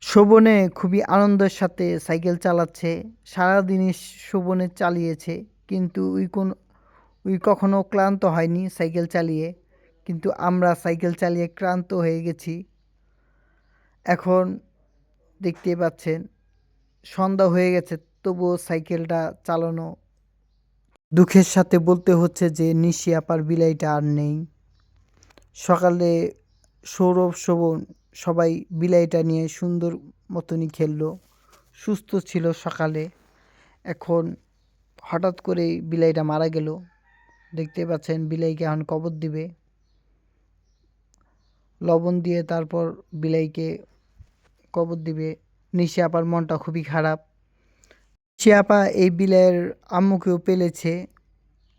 শোভনে খুবই আনন্দের সাথে সাইকেল চালাচ্ছে। সারাদিনই শোভনে চালিয়েছে, কিন্তু ওই কখনো ক্লান্ত হয়নি সাইকেল চালিয়ে। কিন্তু আমরা সাইকেল চালিয়ে ক্লান্ত হয়ে গেছি। এখন দেখতেই পাচ্ছেন সন্ধ্যা হয়ে গেছে, তবুও সাইকেলটা চালানো। দুঃখের সাথে বলতে হচ্ছে যে নিশি আপার বিলাইটা আর নেই। সকালে সৌরভ, শোভন সবাই বিলাইটা নিয়ে সুন্দর মতনই খেললো, সুস্থ ছিল সকালে। এখন হঠাৎ করেই বিলাইটা মারা গেল। দেখতে পাচ্ছেন বিলাইকে এখন কবর দিবে লবণ দিয়ে, তারপর বিলাইকে কবর দিবে। নিশি আপার মনটা খুবই খারাপ। নিশি আপা এই বিলাইয়ের আম্মুকেও পেলেছে,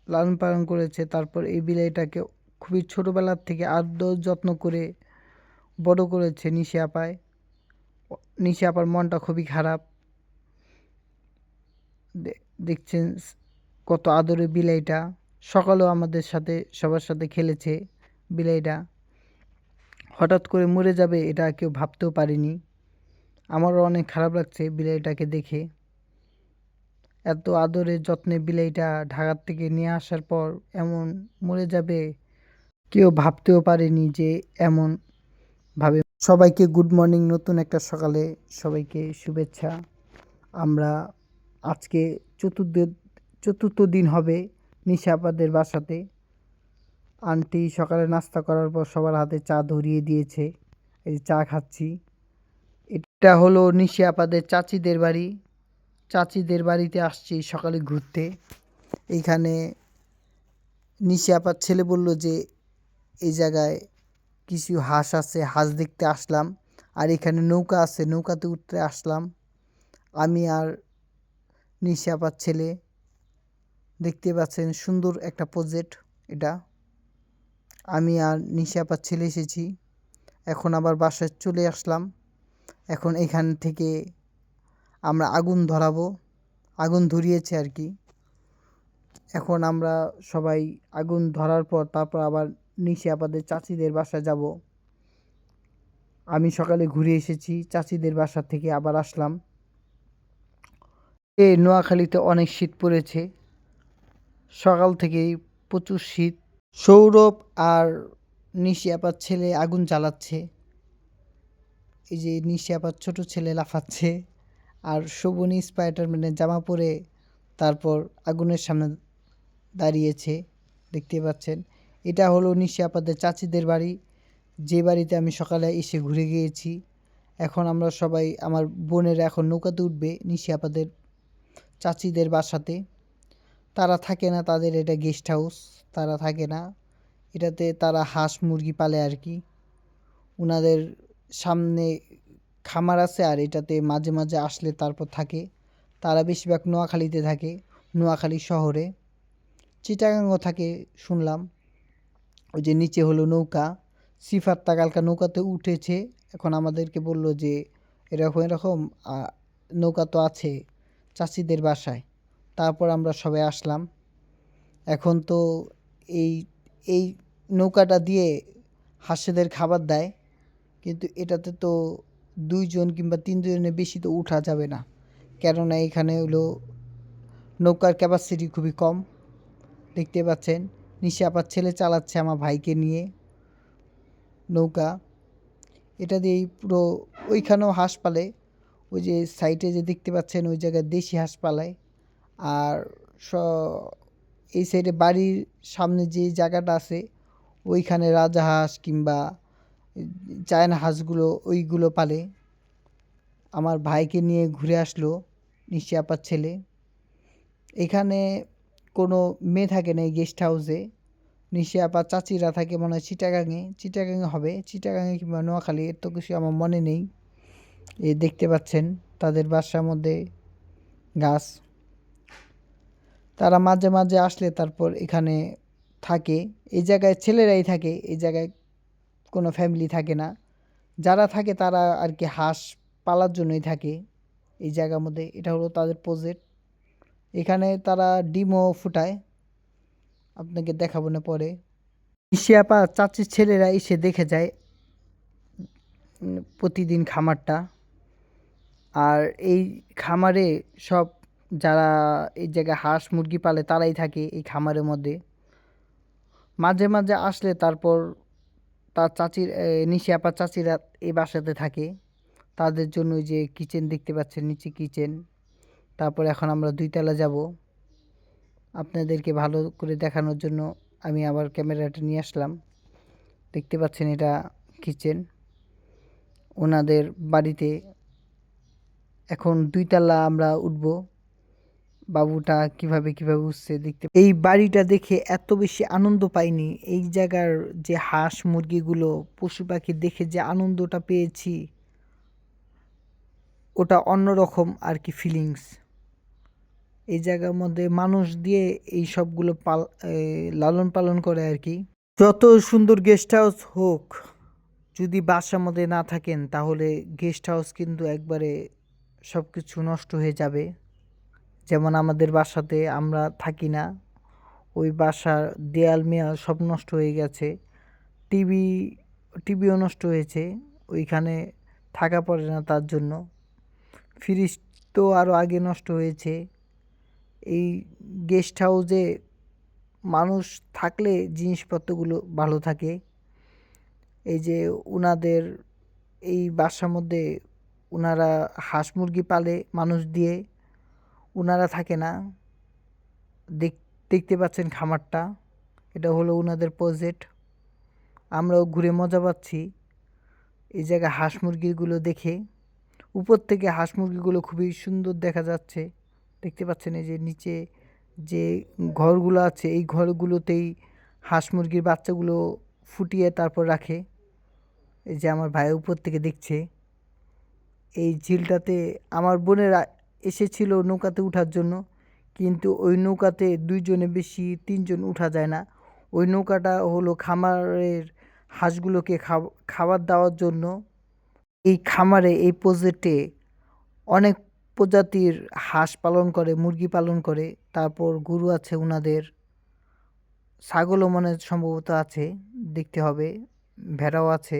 লালন পালন করেছে। তারপর এই বিলাইটাকে খুবই ছোটোবেলার থেকে আদর যত্ন করে বড় করেছে নিশি আপায়। নিশি আপার মনটা খুবই খারাপ। দেখছেন কত আদরে বিলাইটা। সকালেও আমাদের সাথে সবার সাথে খেলেছে বিলাইটা। হঠাৎ করে মরে যাবে এটা কেউ ভাবতেও পারিনি। আমারও অনেক খারাপ লাগছে বিলাইটাকে দেখে। এত আদরে যত্নে বিলাইটা ঢাকার থেকে নিয়ে আসার পর এমন মরে যাবে কেউ ভাবতেও পারেনি যে এমন ভাবে। সবাইকে গুড মর্নিং, নতুন একটা সকালে সবাইকে শুভেচ্ছা। আমরা আজকে চতুর্থ দিন হবে নিশি আপাদের বাসাতে। আন্টি সকালে নাস্তা করার পর সবার হাতে চা ধরিয়ে দিয়েছে, এই চা খাচ্ছি। এটা হলো নিশি আপাদের চাচিদের বাড়ি। চাচিদের বাড়িতে আসছি সকালে ঘুরতে। এইখানে নিশি আপার ছেলে বলল যে এই জায়গায় কিছু হাঁস আছে, হাঁস দেখতে আসলাম। আর এখানে নৌকা আছে, নৌকাতে উঠতে আসলাম আমি আর নিশি আপার ছেলে। দেখতে পাচ্ছেন সুন্দর একটা প্রজেক্ট এটা। আমি আর নিশি আপার ছেলে এসেছি। এখন আবার বাসায় চলে আসলাম। এখন এখান থেকে আমরা আগুন ধরাবো, আগুন ধরিয়েছে আর কি। এখন আমরা সবাই আগুন ধরার পর তারপর আবার নিশি আপাদের চাচিদের বাসায় যাব। আমি সকালে ঘুরে এসেছি চাচিদের বাসা থেকে, আবার আসলাম। নোয়াখালীতে অনেক শীত পড়েছে, সকাল থেকেই প্রচুর শীত। সৌরভ আর নিশি আপার ছেলে আগুন জ্বালাচ্ছে। এই যে নিশি আপার ছোট ছেলে লাফাচ্ছে, আর শোভনী স্পাইডারম্যানের জামা পরে তারপর আগুনের সামনে দাঁড়িয়েছে, দেখতে পাচ্ছেন। এটা হলো নিশি আপাদের চাচিদের বাড়ি, যে বাড়িতে আমি সকালে এসে ঘুরে গিয়েছি। এখন আমরা সবাই, আমার বোনেরা এখন নৌকাতে উঠবে নিশি আপাদের চাচিদের বাসাতে। তারা থাকে না, তাদের এটা গেস্ট হাউস, তারা থাকে না এটাতে। তারা হাঁস মুরগি পালে আর কি। ওনাদের সামনে খামার আছে, আর এটাতে মাঝে মাঝে আসলে তারপর থাকে। তারা বেশিরভাগ নোয়াখালীতে থাকে, নোয়াখালী শহরে। চিটাগাংও থাকে শুনলাম। ওই যে নিচে হলো নৌকা, সিফাতটা কালকা নৌকাতে উঠেছে। এখন আমাদেরকে বলল যে এরকম এরকম নৌকা তো আছে চাচিদের বাসায়। তারপর আমরা সবাই আসলাম। এখন তো এই এই নৌকাটা দিয়ে হাঁসেদের খাবার দেয়, কিন্তু এটাতে তো 2 জন কিংবা 3 জনের বেশি তো উঠা যাবে না, কেননা এখানে হলো নৌকার ক্যাপাসিটি খুবই কম। দেখতে পাচ্ছেন নিশে আপার ছেলে চালাচ্ছে আমার ভাইকে নিয়ে নৌকা। এটা দিয়েই পুরো ওইখানেও হাঁস পালে, ওই যে সাইডে যে দেখতে পাচ্ছেন ওই জায়গায় দেশি হাঁস পালায়। আর এই সাইডে বাড়ির সামনে যে জায়গাটা আছে ওইখানে রাজাহাঁস কিংবা চায়না হাঁসগুলো ওইগুলো পালে। আমার ভাইকে নিয়ে ঘুরে আসলো নিশি আপার ছেলে। এখানে কোনো মেয়ে থাকে না এই গেস্ট হাউসে। নিশি আপার চাচিরা থাকে মনে হয় চিটাগাঙে হবে, চিটাগাঙে কিংবা নোয়াখালী, এর তো কিছু আমার মনে নেই। এই দেখতে পাচ্ছেন তাদের বাসার মধ্যে গাছ। তারা মাঝে মাঝে আসলে তারপর এখানে থাকে। এই জায়গায় ছেলেরাই থাকে, এই জায়গায় কোনো ফ্যামিলি থাকে না। যারা থাকে তারা আর কি হাঁস পালার জন্যই থাকে এই জায়গার মধ্যে। এটা হলো তাদের প্রজেক্ট। এখানে তারা ডিমও ফুটায়, আপনাকে দেখাবো না পরে। ইসিয়াপা চাচির ছেলেরা এসে দেখে যায় প্রতিদিন খামারটা। আর এই খামারে সব যারা এই জায়গায় হাঁস মুরগি পালে তারাই থাকে এই খামারের মধ্যে। মাঝে মাঝে আসলে তারপর তার চাচির নিশি আপার চাচিরা এই বাসাতে থাকে। তাদের জন্য ওই যে কিচেন দেখতে পাচ্ছেন, নিচে কিচেন। তারপর এখন আমরা 2 তলা যাব। আপনাদেরকে ভালো করে দেখানোর জন্য আমি আবার ক্যামেরাটা নিয়ে আসলাম। দেখতে পাচ্ছেন এটা কিচেন ওনাদের বাড়িতে। এখন 2 তলা আমরা উঠব। বাবুটা কিভাবে উঠছে দেখতে। এই বাড়িটা দেখে এত বেশি আনন্দ পাইনি। এই জায়গার যে হাঁস মুরগিগুলো পশু পাখি দেখে যে আনন্দটা পেয়েছি ওটা অন্যরকম আর কি ফিলিংস। এই জায়গার মধ্যে মানুষ দিয়ে এই সবগুলো লালন পালন করে আর কি। যত সুন্দর গেস্ট হাউস হোক, যদি বাসার মধ্যে না থাকেন তাহলে গেস্ট হাউস কিন্তু একবারে সব কিছু নষ্ট হয়ে যাবে। যেমন আমাদের বাসাতে আমরা থাকি না, ওই বাসার দেয়াল মেয়াল সব নষ্ট হয়ে গেছে। টিভি টিভিও নষ্ট হয়েছে, ওইখানে থাকা পড়ে না তার জন্য। ফ্রিজ তো আরও আগে নষ্ট হয়েছে। এই গেস্ট হাউসে মানুষ থাকলে জিনিসপত্রগুলো ভালো থাকে। এই যে উনাদের এই বাসার মধ্যে উনারা হাঁস মুরগি পালে মানুষ দিয়ে, উনারা থাকে না। দেখতে পাচ্ছেন খামারটা, এটা হলো উনাদের প্রজেক্ট। আমরাও ঘুরে মজা পাচ্ছি এই জায়গায় হাঁস মুরগিগুলো দেখে। উপর থেকে হাঁস মুরগিগুলো খুবই সুন্দর দেখা যাচ্ছে। দেখতে পাচ্ছেন এই যে নিচে যে ঘরগুলো আছে এই ঘরগুলোতেই হাঁস মুরগির বাচ্চাগুলো ফুটিয়ে তারপর রাখে। এই যে আমার ভাই উপর থেকে দেখছে। এই ঝিলটাতে আমার বোনেরা এসেছিল নৌকাতে ওঠার জন্য, কিন্তু ওই নৌকাতে 2 জনের বেশি 3 জন উঠা যায় না। ওই নৌকাটা হলো খামারের হাঁসগুলোকে খাবার দেওয়ার জন্য। এই খামারে এই প্রজেক্টে অনেক প্রজাতির হাঁস পালন করে, মুরগি পালন করে, তারপর গরু আছে উনাদের, ছাগলও মনে সম্ভবত আছে, দেখতে হবে, ভেড়াও আছে।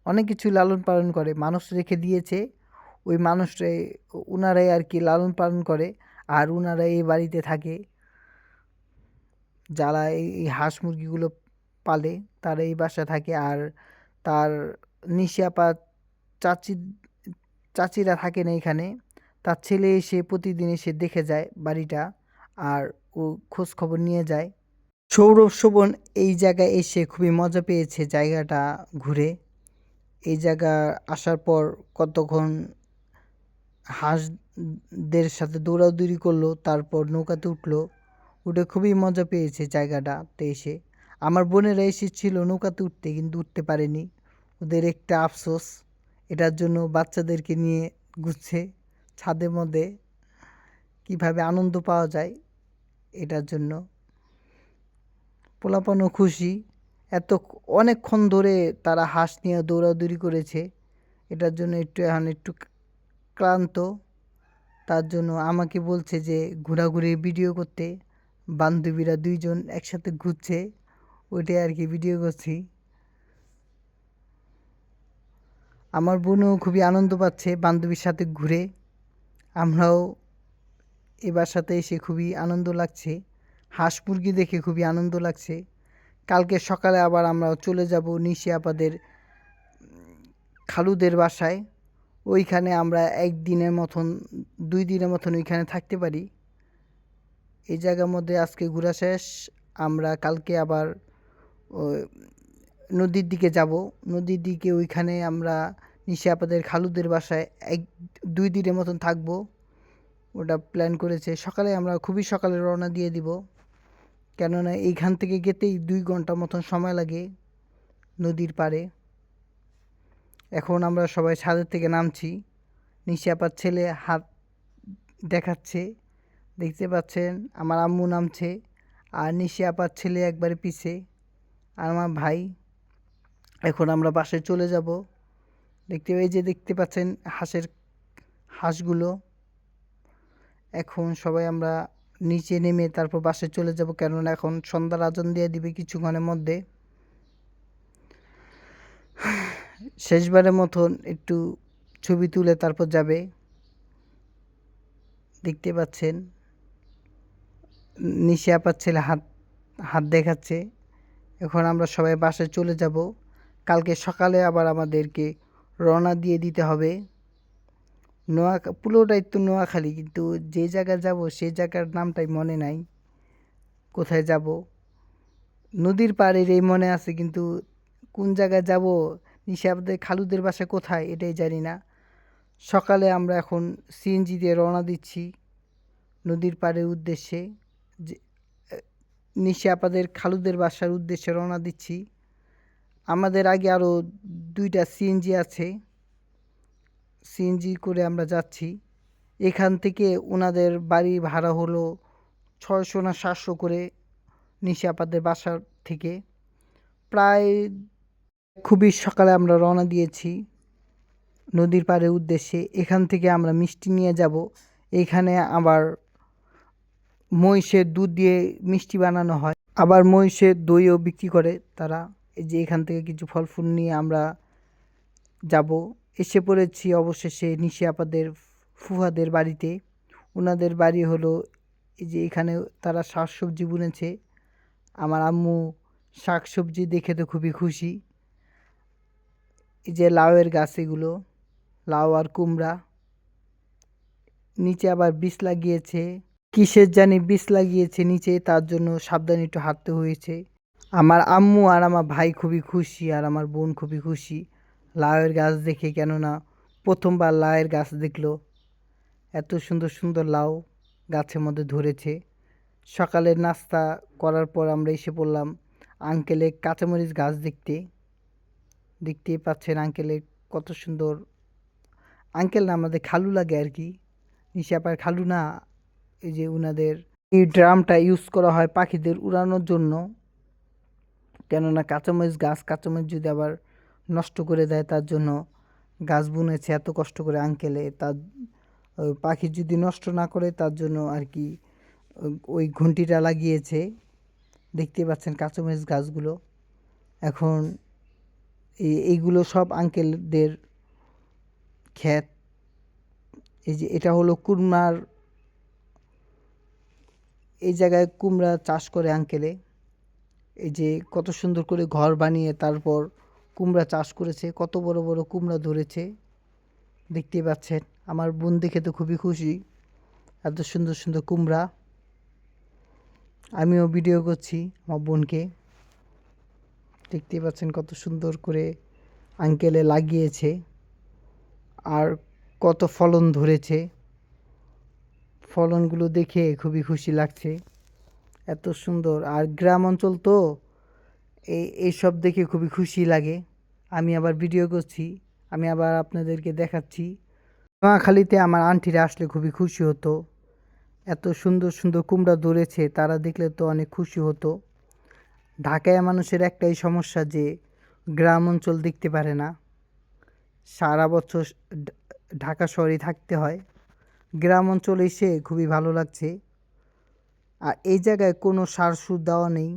অনেক কিছু লালন পালন করে, মানুষ রেখে দিয়েছে। ওই মানুষরাই উনারাই আর কি লালন পালন করে। আর উনারাই এই বাড়িতে থাকে, যারা এই হাঁস মুরগিগুলো পালে তারা এই বাসায় থাকে। আর তার নিশি আপা চাচি চাচিরা থাকে না এখানে, তার ছেলে এসে প্রতিদিন এসে দেখে যায় বাড়িটা, আর ও খোঁজ খবর নিয়ে যায়। সৌরভ শোভন এই জায়গায় এসে খুবই মজা পেয়েছে জায়গাটা ঘুরে। এই জায়গা আসার পর কতক্ষণ হাঁসদের সাথে দৌড়াদৌড়ি করলো, তারপর নৌকাতে উঠে খুবই মজা পেয়েছে জায়গাটাতে এসে। আমার বোনেরা এসেছিল নৌকাতে উঠতে, কিন্তু উঠতে পারেনি, ওদের একটা আফসোস। এটার জন্য বাচ্চাদেরকে নিয়ে ঘুরছে ছাদের মধ্যে, কিভাবে আনন্দ পাওয়া যায় এটার জন্য। পোলাপানও খুশি, এত অনেকক্ষণ ধরে তারা হাঁস নিয়ে দৌড়াদৌড়ি করেছে। এটার জন্য এখন একটু ক্লান্ত। তার জন্য আমাকে বলছে যে ঘোরাঘুরি ভিডিও করতে। বান্ধবীরা 2 জন একসাথে ঘুরছে, ওইটাই আর কি ভিডিও করছি। আমার বোনও খুবই আনন্দ পাচ্ছে বান্ধবীর সাথে ঘুরে। আমরাও এই বাসাতে এসে খুবই আনন্দ লাগছে। হাঁস মুরগি দেখে খুবই আনন্দ লাগছে। কালকে সকালে আবার আমরা চলে যাব নিশি আপাদের খালুদের বাসায়। ওইখানে আমরা 1 দিনের মতন 2 দিনের মতন ওইখানে থাকতে পারি। এই জায়গার মধ্যে আজকে ঘোরা শেষ। আমরা কালকে আবার নদীর দিকে যাব। নদীর দিকে ওইখানে আমরা নিশি আপাদের খালুদের বাসায় 1-2 দিনের মতন থাকবো। ওটা প্ল্যান করেছে। সকালে আমরা খুবই সকালে রওনা দিয়ে দিব, কেননা এইখান থেকে যেতেই 2 ঘন্টা মতন সময় লাগে নদীর পাড়ে। এখন আমরা সবাই ছাদের থেকে নামছি। নিশি আপার ছেলে হাত দেখাচ্ছে, দেখতে পাচ্ছেন। আমার আম্মু নামছে, আর নিশি আপার ছেলে একবারে পিছে, আর আমার ভাই। এখন আমরা বাসায় চলে যাব। দেখতে পাচ্ছেন হাঁসগুলো। এখন সবাই আমরা নিচে নেমে তারপর বাসায় চলে যাব, কেননা এখন সন্ধ্যার আজান দিয়ে দিবে কিছুক্ষণের মধ্যে। শেষবারের মতন একটু ছবি তুলে তারপর যাবে। দেখতে পাচ্ছেন নিশি আপার ছেলে হাত দেখাচ্ছে। এখন আমরা সবাই বাসায় চলে যাব। কালকে সকালে আবার আমাদেরকে রওনা দিয়ে দিতে হবে। পুরোটাই তো নোয়াখালী, কিন্তু যে জায়গায় যাব সেই জায়গার নামটাই মনে নাই, কোথায় যাব। নদীর পাড়ের এই মনে আছে, কিন্তু কোন জায়গায় যাব, নিশি আপাদের খালুদের বাসা কোথায় এটাই জানি না। সকালে আমরা এখন সিএনজি দিয়ে রওনা দিচ্ছি নদীর পাড়ের উদ্দেশ্যে। নিশি আপাদের খালুদের বাসার উদ্দেশ্যে রওনা দিচ্ছি। আমাদের আগে আরও 2টা সিএনজি আছে, সিএনজি করে আমরা যাচ্ছি। এখান থেকে ওনাদের বাড়ি ভাড়া হলো 600 না 700 করে নিশি আপাদের বাসার থেকে। প্রায় খুবই সকালে আমরা রওনা দিয়েছি নদীর পাড়ের উদ্দেশ্যে। এখান থেকে আমরা মিষ্টি নিয়ে যাব। এখানে আবার মহিষের দুধ দিয়ে মিষ্টি বানানো হয়, আবার মহিষের দইও বিক্রি করে তারা। এই যে এখান থেকে কিছু ফল ফুল নিয়ে আমরা যাব। এসে পড়েছি অবশেষে নিশি আপাদের ফুফাদের বাড়িতে। ওনাদের বাড়ি হলো এই যে এখানে। তারা শাকসবজি বুনেছে। আমার আম্মু শাকসবজি দেখে তো খুবই খুশি। এই যে লাউয়ের গাছ, এগুলো লাউ আর কুমড়া। নিচে আবার বীজ লাগিয়েছে, কিসের জানি বীজ লাগিয়েছে নিচে, তার জন্য সাবধানে একটু হাঁটতে হয়েছে। আমার আম্মু আর আমার ভাই খুবই খুশি, আর আমার বোন খুবই খুশি লাউয়ের গাছ দেখে, কেননা প্রথমবার লাউয়ের গাছ দেখলো। এত সুন্দর সুন্দর লাউ গাছের মধ্যে ধরেছে। সকালের নাস্তা করার পর আমরা এসে পড়লাম আঙ্কেলের কাঁচামরিচ গাছ দেখতেই পাচ্ছেন আঙ্কেলের কত সুন্দর। আঙ্কেল না, আমাদের খালু লাগে আর কি, নিশি আপার খালু না। এই যে উনাদের এই ড্রামটা ইউজ করা হয় পাখিদের উড়ানোর জন্য, কেননা কাঁচামরিচ যদি আবার নষ্ট করে দেয়, তার জন্য গাছ বুনেছে এত কষ্ট করে আঙ্কেলে। তার পাখি যদি নষ্ট না করে তার জন্য আর কি ওই ঘুঁটিটা লাগিয়েছে। দেখতে পাচ্ছেন কাঁচামরিচ গাছগুলো। এখন এইগুলো সব আঙ্কেলদের ক্ষেত। এই যে এটা হলো কুমড়ার, এই জায়গায় কুমড়া চাষ করে আঙ্কেলে। এই যে কত সুন্দর করে ঘর বানিয়ে তারপর কুমড়া চাষ করেছে, কত বড় বড় কুমড়া ধরেছে দেখতে পাচ্ছেন। আমার বোন দেখে তো খুবই খুশি, এত সুন্দর সুন্দর কুমড়া। আমিও ভিডিও করছি আমার বোনকে। দেখতে পাচ্ছেন কত সুন্দর করে আঙ্কেলে লাগিয়েছে, আর কত ফলন ধরেছে। ফলনগুলো দেখে খুবই খুশি লাগছে, এত সুন্দর। আর গ্রাম অঞ্চল তো এইসব দেখে খুবই খুশি লাগে। আমি আবার ভিডিও করছি, আমি আবার আপনাদেরকে দেখাচ্ছি। নোয়াখালীতে আমার আন্টিরা আসলে খুবই খুশি হতো, এত সুন্দর সুন্দর কুমড়া ধরেছে, তারা দেখলে তো অনেক খুশি হতো। ঢাকায় মানুষের একটাই সমস্যা যে গ্রাম অঞ্চল দেখতে পারে না, সারা বছর ঢাকা শহরেই থাকতে হয়। গ্রাম অঞ্চলে এসে খুবই ভালো লাগছে। আর এই জায়গায় কোনো সার সুর দেওয়া নেই,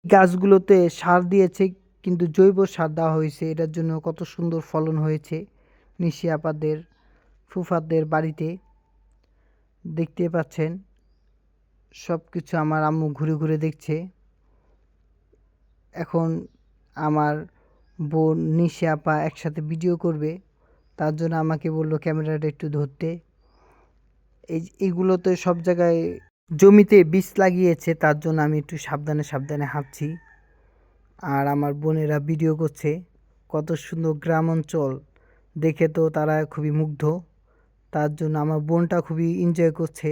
গাছগুলোতে সার দিয়েছে কিন্তু জৈব সার দেওয়া হয়েছে, এটার জন্য কত সুন্দর ফলন হয়েছে নিশি আপাদের ফুফাদের বাড়িতে। দেখতে পাচ্ছেন সব কিছু আমার আম্মু ঘুরে ঘুরে দেখছে। এখন আমার বোন নিশি আপা একসাথে ভিডিও করবে, তার জন্য আমাকে বলল ক্যামেরাটা একটু ধরতে। এইগুলোতে সব জায়গায় জমিতে বীজ লাগিয়েছে, তার জন্য আমি একটু সাবধানে সাবধানে হাঁটছি। আর আমার বোনেরা ভিডিও করছে। কত সুন্দর গ্রাম অঞ্চল দেখে তো তারা খুবই মুগ্ধ, তার জন্য আমার বোনটা খুবই এনজয় করছে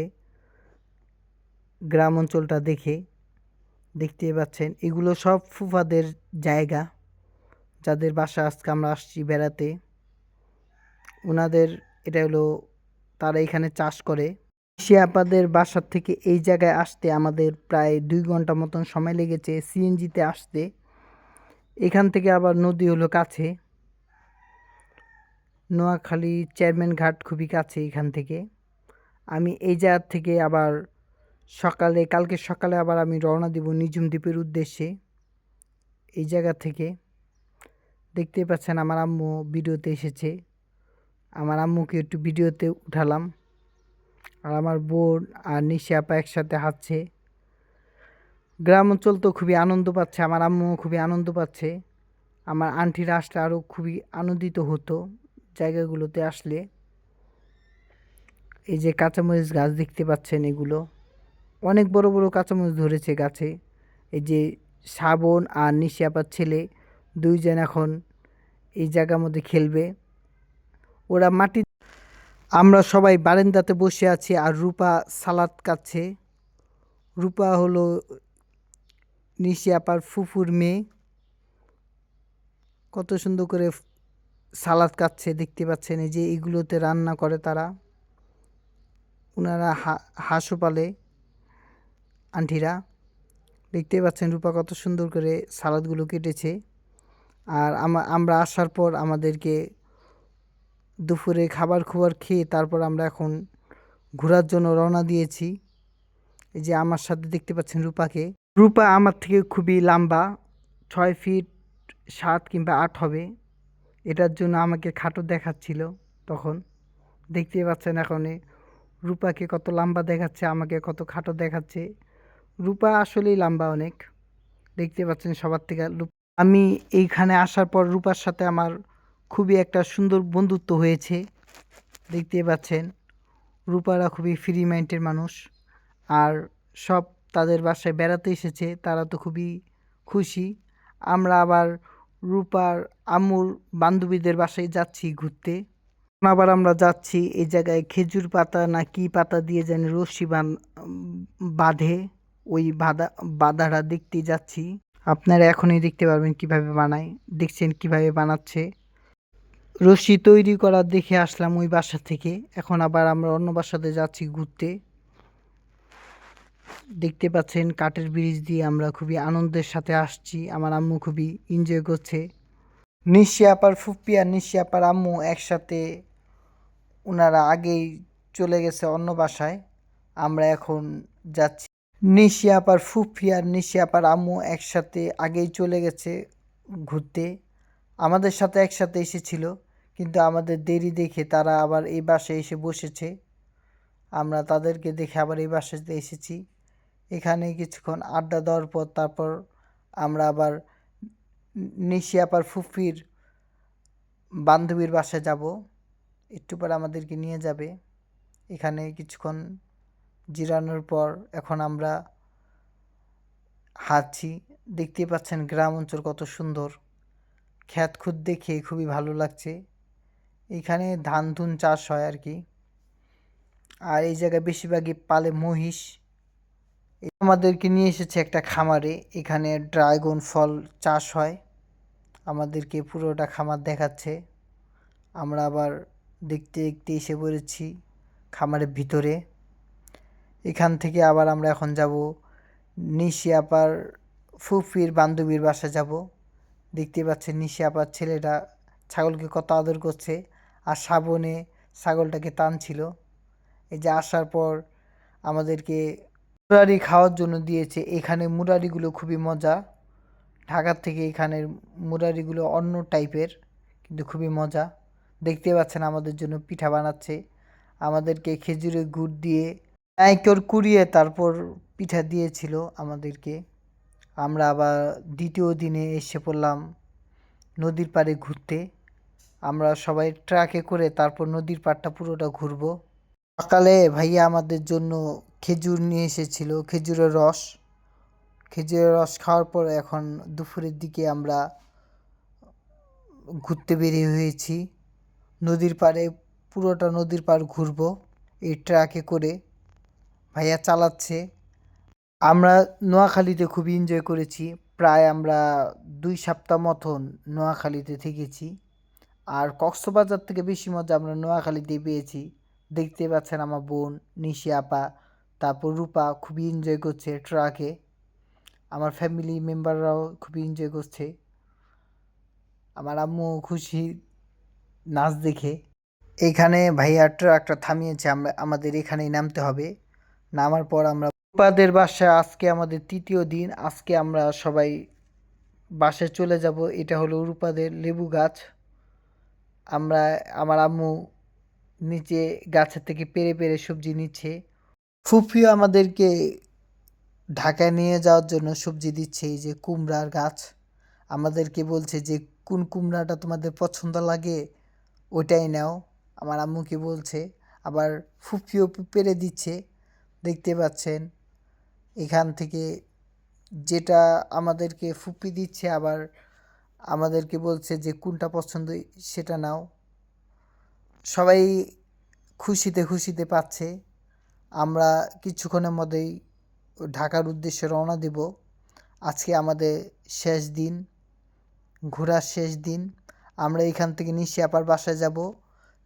গ্রাম অঞ্চলটা দেখে। দেখতে পাচ্ছেন এগুলো সব ফুফাদের জায়গা, যাদের বাসা আজকে আমরা আসছি বেড়াতে। ওনাদের এটা হলো, তারা এখানে চাষ করে। সে আপাদের বাসার থেকে এই জায়গায় আসতে আমাদের প্রায় 2 ঘন্টা মতন সময় লেগেছে সিএনজিতে আসতে। এখান থেকে আবার নদী হলো কাছে, নোয়াখালী চেয়ারম্যান ঘাট খুবই কাছে এখান থেকে। আমি এই জায়গা থেকে আবার কালকে সকালে আবার আমি রওনা দিব নিঝুম দ্বীপের উদ্দেশ্যে। এই জায়গা থেকে দেখতে পাচ্ছেন আমার আম্মু ভিডিওতে এসেছে, আমার আম্মুকে একটু ভিডিওতে উঠালাম। আর আমার বোন আর নিশি আপা একসাথে হাঁটছে। গ্রাম অঞ্চল তো খুবই আনন্দ পাচ্ছে, আমার আম্মু খুবই আনন্দ পাচ্ছে। আমার আন্টিরা আসলে আরও খুবই আনন্দিত হতো জায়গাগুলোতে আসলে। এই যে কাঁচামরিচ গাছ দেখতে পাচ্ছেন, এগুলো অনেক বড় বড় কাঁচামরিচ ধরেছে গাছে। এই যে শ্রাবণ আর নিশি আপার ছেলে দুইজন এখন এই জায়গার মধ্যে খেলবে। ওরা মাটি, আমরা সবাই বারান্দাতে বসে আছি আর রূপা সালাদ কাটছে। রূপা হলো নিশি আপার ফুফুর মেয়ে, কত সুন্দর করে সালাদ কাটছে দেখতে পাচ্ছেন। এই যে এগুলোতে রান্না করে তারা, ওনারা হাঁসও পালে আন্টিরা। দেখতে পাচ্ছেন রূপা কত সুন্দর করে সালাদগুলো কেটেছে। আর আমরা আসার পর আমাদেরকে দুপুরে খাবার খেয়ে তারপর আমরা এখন ঘোরার জন্য রওনা দিয়েছি। এই যে আমার সাথে দেখতে পাচ্ছেন রূপাকে। রূপা আমার থেকে খুবই লম্বা, 6 ফিট 7 কিংবা 8 হবে। এটার জন্য আমাকে খাটো দেখাচ্ছিল তখন। দেখতে পাচ্ছেন এখন রূপাকে কত লম্বা দেখাচ্ছে, আমাকে কত খাটো দেখাচ্ছে। রূপা আসলেই লম্বা অনেক, দেখতে পাচ্ছেন সবার থেকে। আমি এইখানে আসার পর রূপার সাথে আমার খুবই একটা সুন্দর বন্ধুত্ব হয়েছে। দেখতে পাচ্ছেন রূপারা খুবই ফ্রি মাইন্ডের মানুষ। আর সব তাদের বাসায় বেড়াতে এসেছে, তারা তো খুবই খুশি। আমরা আবার রূপার আম্মুর বান্ধবীদের বাসায় যাচ্ছি ঘুরতে। আবার আমরা যাচ্ছি এই জায়গায় খেজুর পাতা না কি পাতা দিয়ে যেন রশ্মি বাঁধে, ওই বাঁধাটা দেখতে যাচ্ছি। আপনারা এখনই দেখতে পারবেন কিভাবে বানায়। দেখছেন কিভাবে বানাচ্ছে। রশি তৈরি করা দেখে আসলাম ওই বাসা থেকে। এখন আবার আমরা অন্য বাসাতে যাচ্ছি ঘুরতে। দেখতে পাচ্ছেন কাঠের ব্রিজ দিয়ে আমরা খুবই আনন্দের সাথে আসছি। আমার আম্মু খুবই এনজয় করছে। নিশি আপার ফুপ্পি আর নিশি আপার আম্মু একসাথে, ওনারা আগেই চলে গেছে অন্য বাসায়। আমরা এখন যাচ্ছি। নিশি আপার ফুফি আর নিশি আপার আম্মু একসাথে আগেই চলে গেছে ঘুরতে। আমাদের সাথে একসাথে এসেছিল, কিন্তু আমাদের দেরি দেখে তারা আবার এই বাসায় এসে বসেছে। আমরা তাদেরকে দেখে আবার এই বাসাতে এসেছি। এখানে কিছুক্ষণ আড্ডা দেওয়ার পর তারপর আমরা আবার নিশি আপার ফুফির বান্ধবীর বাসায় যাব। একটু পরে আমাদেরকে নিয়ে যাবে। এখানে কিছুক্ষণ জিরানোর পর এখন আমরা হাঁটছি। দেখতে পাচ্ছেন গ্রাম অঞ্চল কত সুন্দর, ক্ষেত খুদ দেখে খুবই ভালো লাগছে। এখানে ধান ধুন চাষ হয় আর কি। আর এই জায়গায় বেশিরভাগই পালে মহিষ। আমাদেরকে নিয়ে এসেছে একটা খামারে, এখানে ড্রাগন ফল চাষ হয়। আমাদেরকে পুরোটা খামার দেখাচ্ছে। আমরা আবার দেখতে দেখতে এসে পড়েছি খামারের ভিতরে। এখান থেকে আবার আমরা এখন যাব নিশি আপার ফুফির বান্ধবীর বাসা যাব। দেখতে পাচ্ছেন নিশি আপার ছেলেটা ছাগলকে কত আদর করছে, আর শ্রাবণে ছাগলটাকে টানছিল। এই যে আসার পর আমাদেরকে মুরারি খাওয়ার জন্য দিয়েছে। এখানে মুরারিগুলো খুবই মজা, ঢাকার থেকে এখানের মুরারিগুলো অন্য টাইপের, কিন্তু খুবই মজা। দেখতে পাচ্ছেন আমাদের জন্য পিঠা বানাচ্ছে, আমাদেরকে খেজুরের গুড় দিয়ে নাইকর কুড়িয়ে তারপর পিঠা দিয়েছিল আমাদেরকে। আমরা আবার দ্বিতীয় দিনে এসে পড়লাম নদীর পাড়ে ঘুরতে। আমরা সবাই ট্রাকে করে তারপর নদীর পাড়টা পুরোটা ঘুরবো। সকালে ভাইয়া আমাদের জন্য খেজুর নিয়ে এসেছিল, খেজুরের রস খাওয়ার পর এখন দুপুরের দিকে আমরা ঘুরতে বেরিয়ে হয়েছি নদীর পাড়ে। পুরোটা নদীর পাড় ঘুরবো এই ট্রাকে করে, ভাইয়া চালাচ্ছে। আমরা নোয়াখালীতে খুবই এনজয় করেছি। প্রায় আমরা 2 সপ্তাহ মতন নোয়াখালীতে থেকেছি। আর কক্সবাজার থেকে বেশি মজা আমরা নোয়াখালীতেই পেয়েছি। দেখতে পাচ্ছেন আমার বোন নিশি আপা, তারপর রূপা খুবই এনজয় করছে ট্রাকে। আমার ফ্যামিলি মেম্বাররাও খুবই এনজয় করছে। আমার আম্মু খুশি নাচ দেখে। এইখানে ভাইয়া ট্রাকটা থামিয়েছে, আমাদের এখানেই নামতে হবে। নামার পর আমরা রূপাদের বাসায়, আজকে আমাদের 3য় দিন। আজকে আমরা সবাই বাসায় চলে যাব। এটা হলো রূপাদের লেবু গাছ। আমার আম্মু নিচে গাছের থেকে পেরে পেরে সবজি নিচ্ছে। ফুফিও আমাদেরকে ঢাকায় নিয়ে যাওয়ার জন্য সবজি দিচ্ছে। এই যে কুমড়ার গাছ, আমাদেরকে বলছে যে কোন কুমড়াটা তোমাদের পছন্দ লাগে ওইটাই নাও, আমার আম্মুকে বলছে। আবার ফুফিও পেরে দিচ্ছে, দেখতে পাচ্ছেন। এখান থেকে যেটা আমাদেরকে ফুপি দিচ্ছে, আবার আমাদেরকে বলছে যে কোনটা পছন্দ সেটা নাও। সবাই খুশিতে খুশিতে পাচ্ছে। আমরা কিছুক্ষণের মধ্যেই ঢাকার উদ্দেশ্যে রওনা দেব। আজকে আমাদের শেষ দিন, ঘোরার শেষ দিন। আমরা এখান থেকে নিশি আপার বাসায় যাব।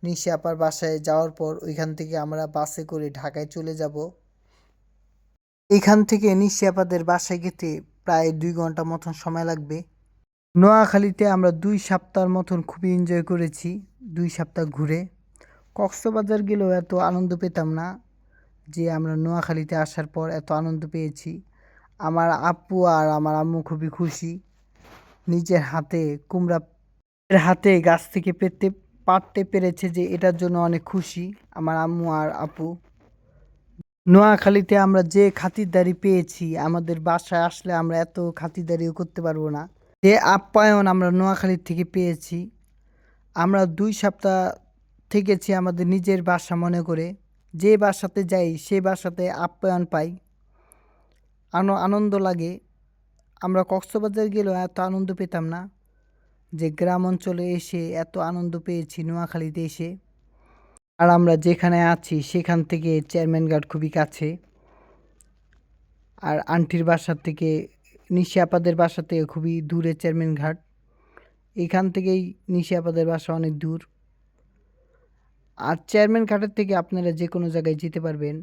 নিশি আপার বাসায় যাওয়ার পর ওইখান থেকে আমরা বাসে করে ঢাকায় চলে যাব। এখান থেকে নিশি আপাদের বাসায় যেতে প্রায় 2 ঘন্টা মতন সময় লাগবে। নোয়াখালীতে আমরা 2 সপ্তাহের মতন খুবই এনজয় করেছি। 2 সপ্তাহ ঘুরে কক্সবাজার গেলেও এত আনন্দ পেতাম না যে আমরা নোয়াখালীতে আসার পর এত আনন্দ পেয়েছি। আমার আপু আর আমার আম্মু খুবই খুশি। নিজের হাতে হাতে গাছ থেকে পারতে পেরেছে, যে এটার জন্য অনেক খুশি আমার আম্মু আর আপু। নোয়াখালীতে আমরা যে খাতিরদারি পেয়েছি, আমাদের বাসায় আসলে আমরা এত খাতিরদারিও করতে পারবো না। যে আপ্যায়ন আমরা নোয়াখালীর থেকে পেয়েছি। আমরা 2 সপ্তাহ থেকেছি আমাদের নিজের বাসা মনে করে। যে বাসাতে যাই সেই বাসাতে আপ্যায়ন পাই, আনন্দ লাগে। আমরা কক্সবাজার গেলেও এত আনন্দ পেতাম না যে গ্রাম অঞ্চলে এসে এত আনন্দ পেয়েছি নোয়াখালীতে এসে। আর আমরা যেখানে আছি সেখান থেকে চেয়ারম্যান ঘাট খুবই কাছে। আর আন্টির বাসার থেকে, নিশি আপাদের বাসা থেকে খুবই দূরে চেয়ারম্যান ঘাট। এখান থেকেই নিশি আপাদের বাসা অনেক দূর। আর চেয়ারম্যান ঘাটের থেকে আপনারা যে কোনো জায়গায় যেতে পারবেন,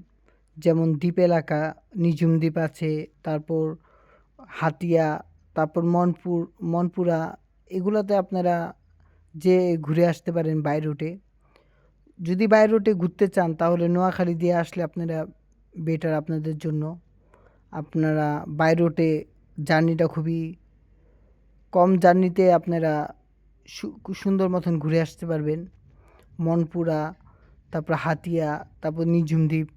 যেমন দ্বীপ এলাকা, নিঝুম দ্বীপ আছে, তারপর হাতিয়া, তারপর মনপুরা, এগুলোতে আপনারা যে ঘুরে আসতে পারেন বাই রুটে। যদি বাই রুটে ঘুরতে চান তাহলে নোয়াখালী দিয়ে আসলে আপনারা বেটার আপনাদের জন্য। আপনারা বাই রুটে জার্নিটা খুবই কম জার্নিতে আপনারা সুন্দর মতন ঘুরে আসতে পারবেন। মনপুরা, তারপর হাতিয়া, তারপর নিঝুম দ্বীপ।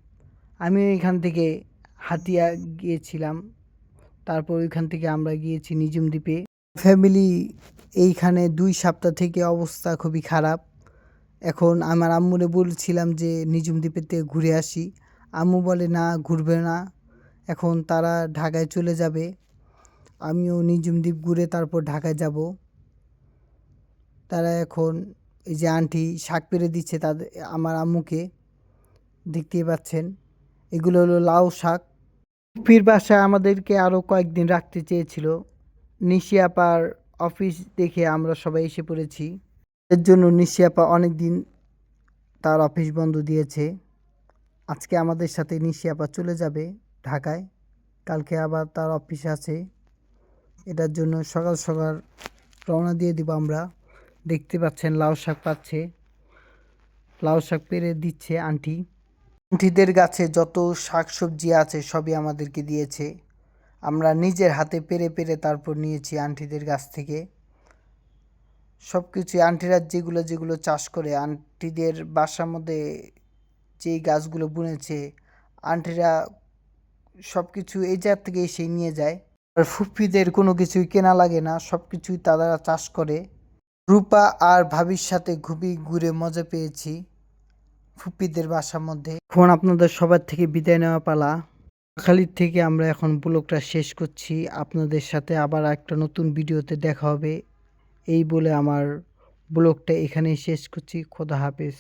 আমি এখান থেকে হাতিয়া গিয়েছিলাম, তারপর ওইখান থেকে আমরা গিয়েছি নিঝুম দ্বীপে। ফ্যামিলি এইখানে 2 সপ্তাহ থেকে অবস্থা খুবই খারাপ। এখন আমার আম্মুরে বলছিলাম যে নিঝুম দ্বীপের থেকে ঘুরে আসি। আম্মু বলে না, ঘুরবে না, এখন তারা ঢাকায় চলে যাবে। আমিও নিঝুম দ্বীপ ঘুরে তারপর ঢাকায় যাব। তারা এখন এই যে আন্টি শাক পেড়ে দিচ্ছে তাদের, আমার আম্মুকে, দেখতেই পাচ্ছেন। এগুলো হলো লাউ শাক। ফুপির বাসায় আমাদেরকে আরও কয়েকদিন রাখতে চেয়েছিল। নিশি আপার অফিস দেখে আমরা সবাই এসে পড়েছি। এর জন্য নিশি আপা অনেক দিন তার অফিস বন্ধ দিয়েছে। আজকে আমাদের সাথে নিশি আপা চলে যাবে ঢাকায়, কালকে আবার তার অফিস আছে। এটার জন্য সকাল সকাল রওনা দিয়ে দিব আমরা। দেখতে পাচ্ছেন লাউ শাক পাচ্ছে, লাউ শাক পেড়ে দিচ্ছে আন্টিদের গাছে যত শাক সবজি আছে সবই আমাদেরকে দিয়েছে। আমরা নিজের হাতে পেরে পেরে তারপর নিয়েছি আন্টিদের কাছ থেকে। সব কিছুই আন্টিরা যেগুলো যেগুলো চাষ করে, আন্টিদের বাসার মধ্যে যেই গাছগুলো বুনেছে আন্টিরা সব কিছু এই জায়গা থেকে এসে নিয়ে যায়। আর ফুপ্পিদের কোনো কিছুই কেনা লাগে না, সব কিছুই তারা চাষ করে। রূপা আর ভাবির সাথে খুবই ঘুরে মজা পেয়েছি ফুপ্পিদের বাসার মধ্যে। এখন আপনাদের সবার থেকে বিদায় নেওয়া পালা। নোয়াখালীর থেকে আমরা এখন ব্লগটা শেষ করছি। আপনাদের সাথে আবার একটা নতুন ভিডিওতে দেখা হবে এই বলে আমার ব্লগটা এখানেই শেষ করছি। খোদা হাফেজ।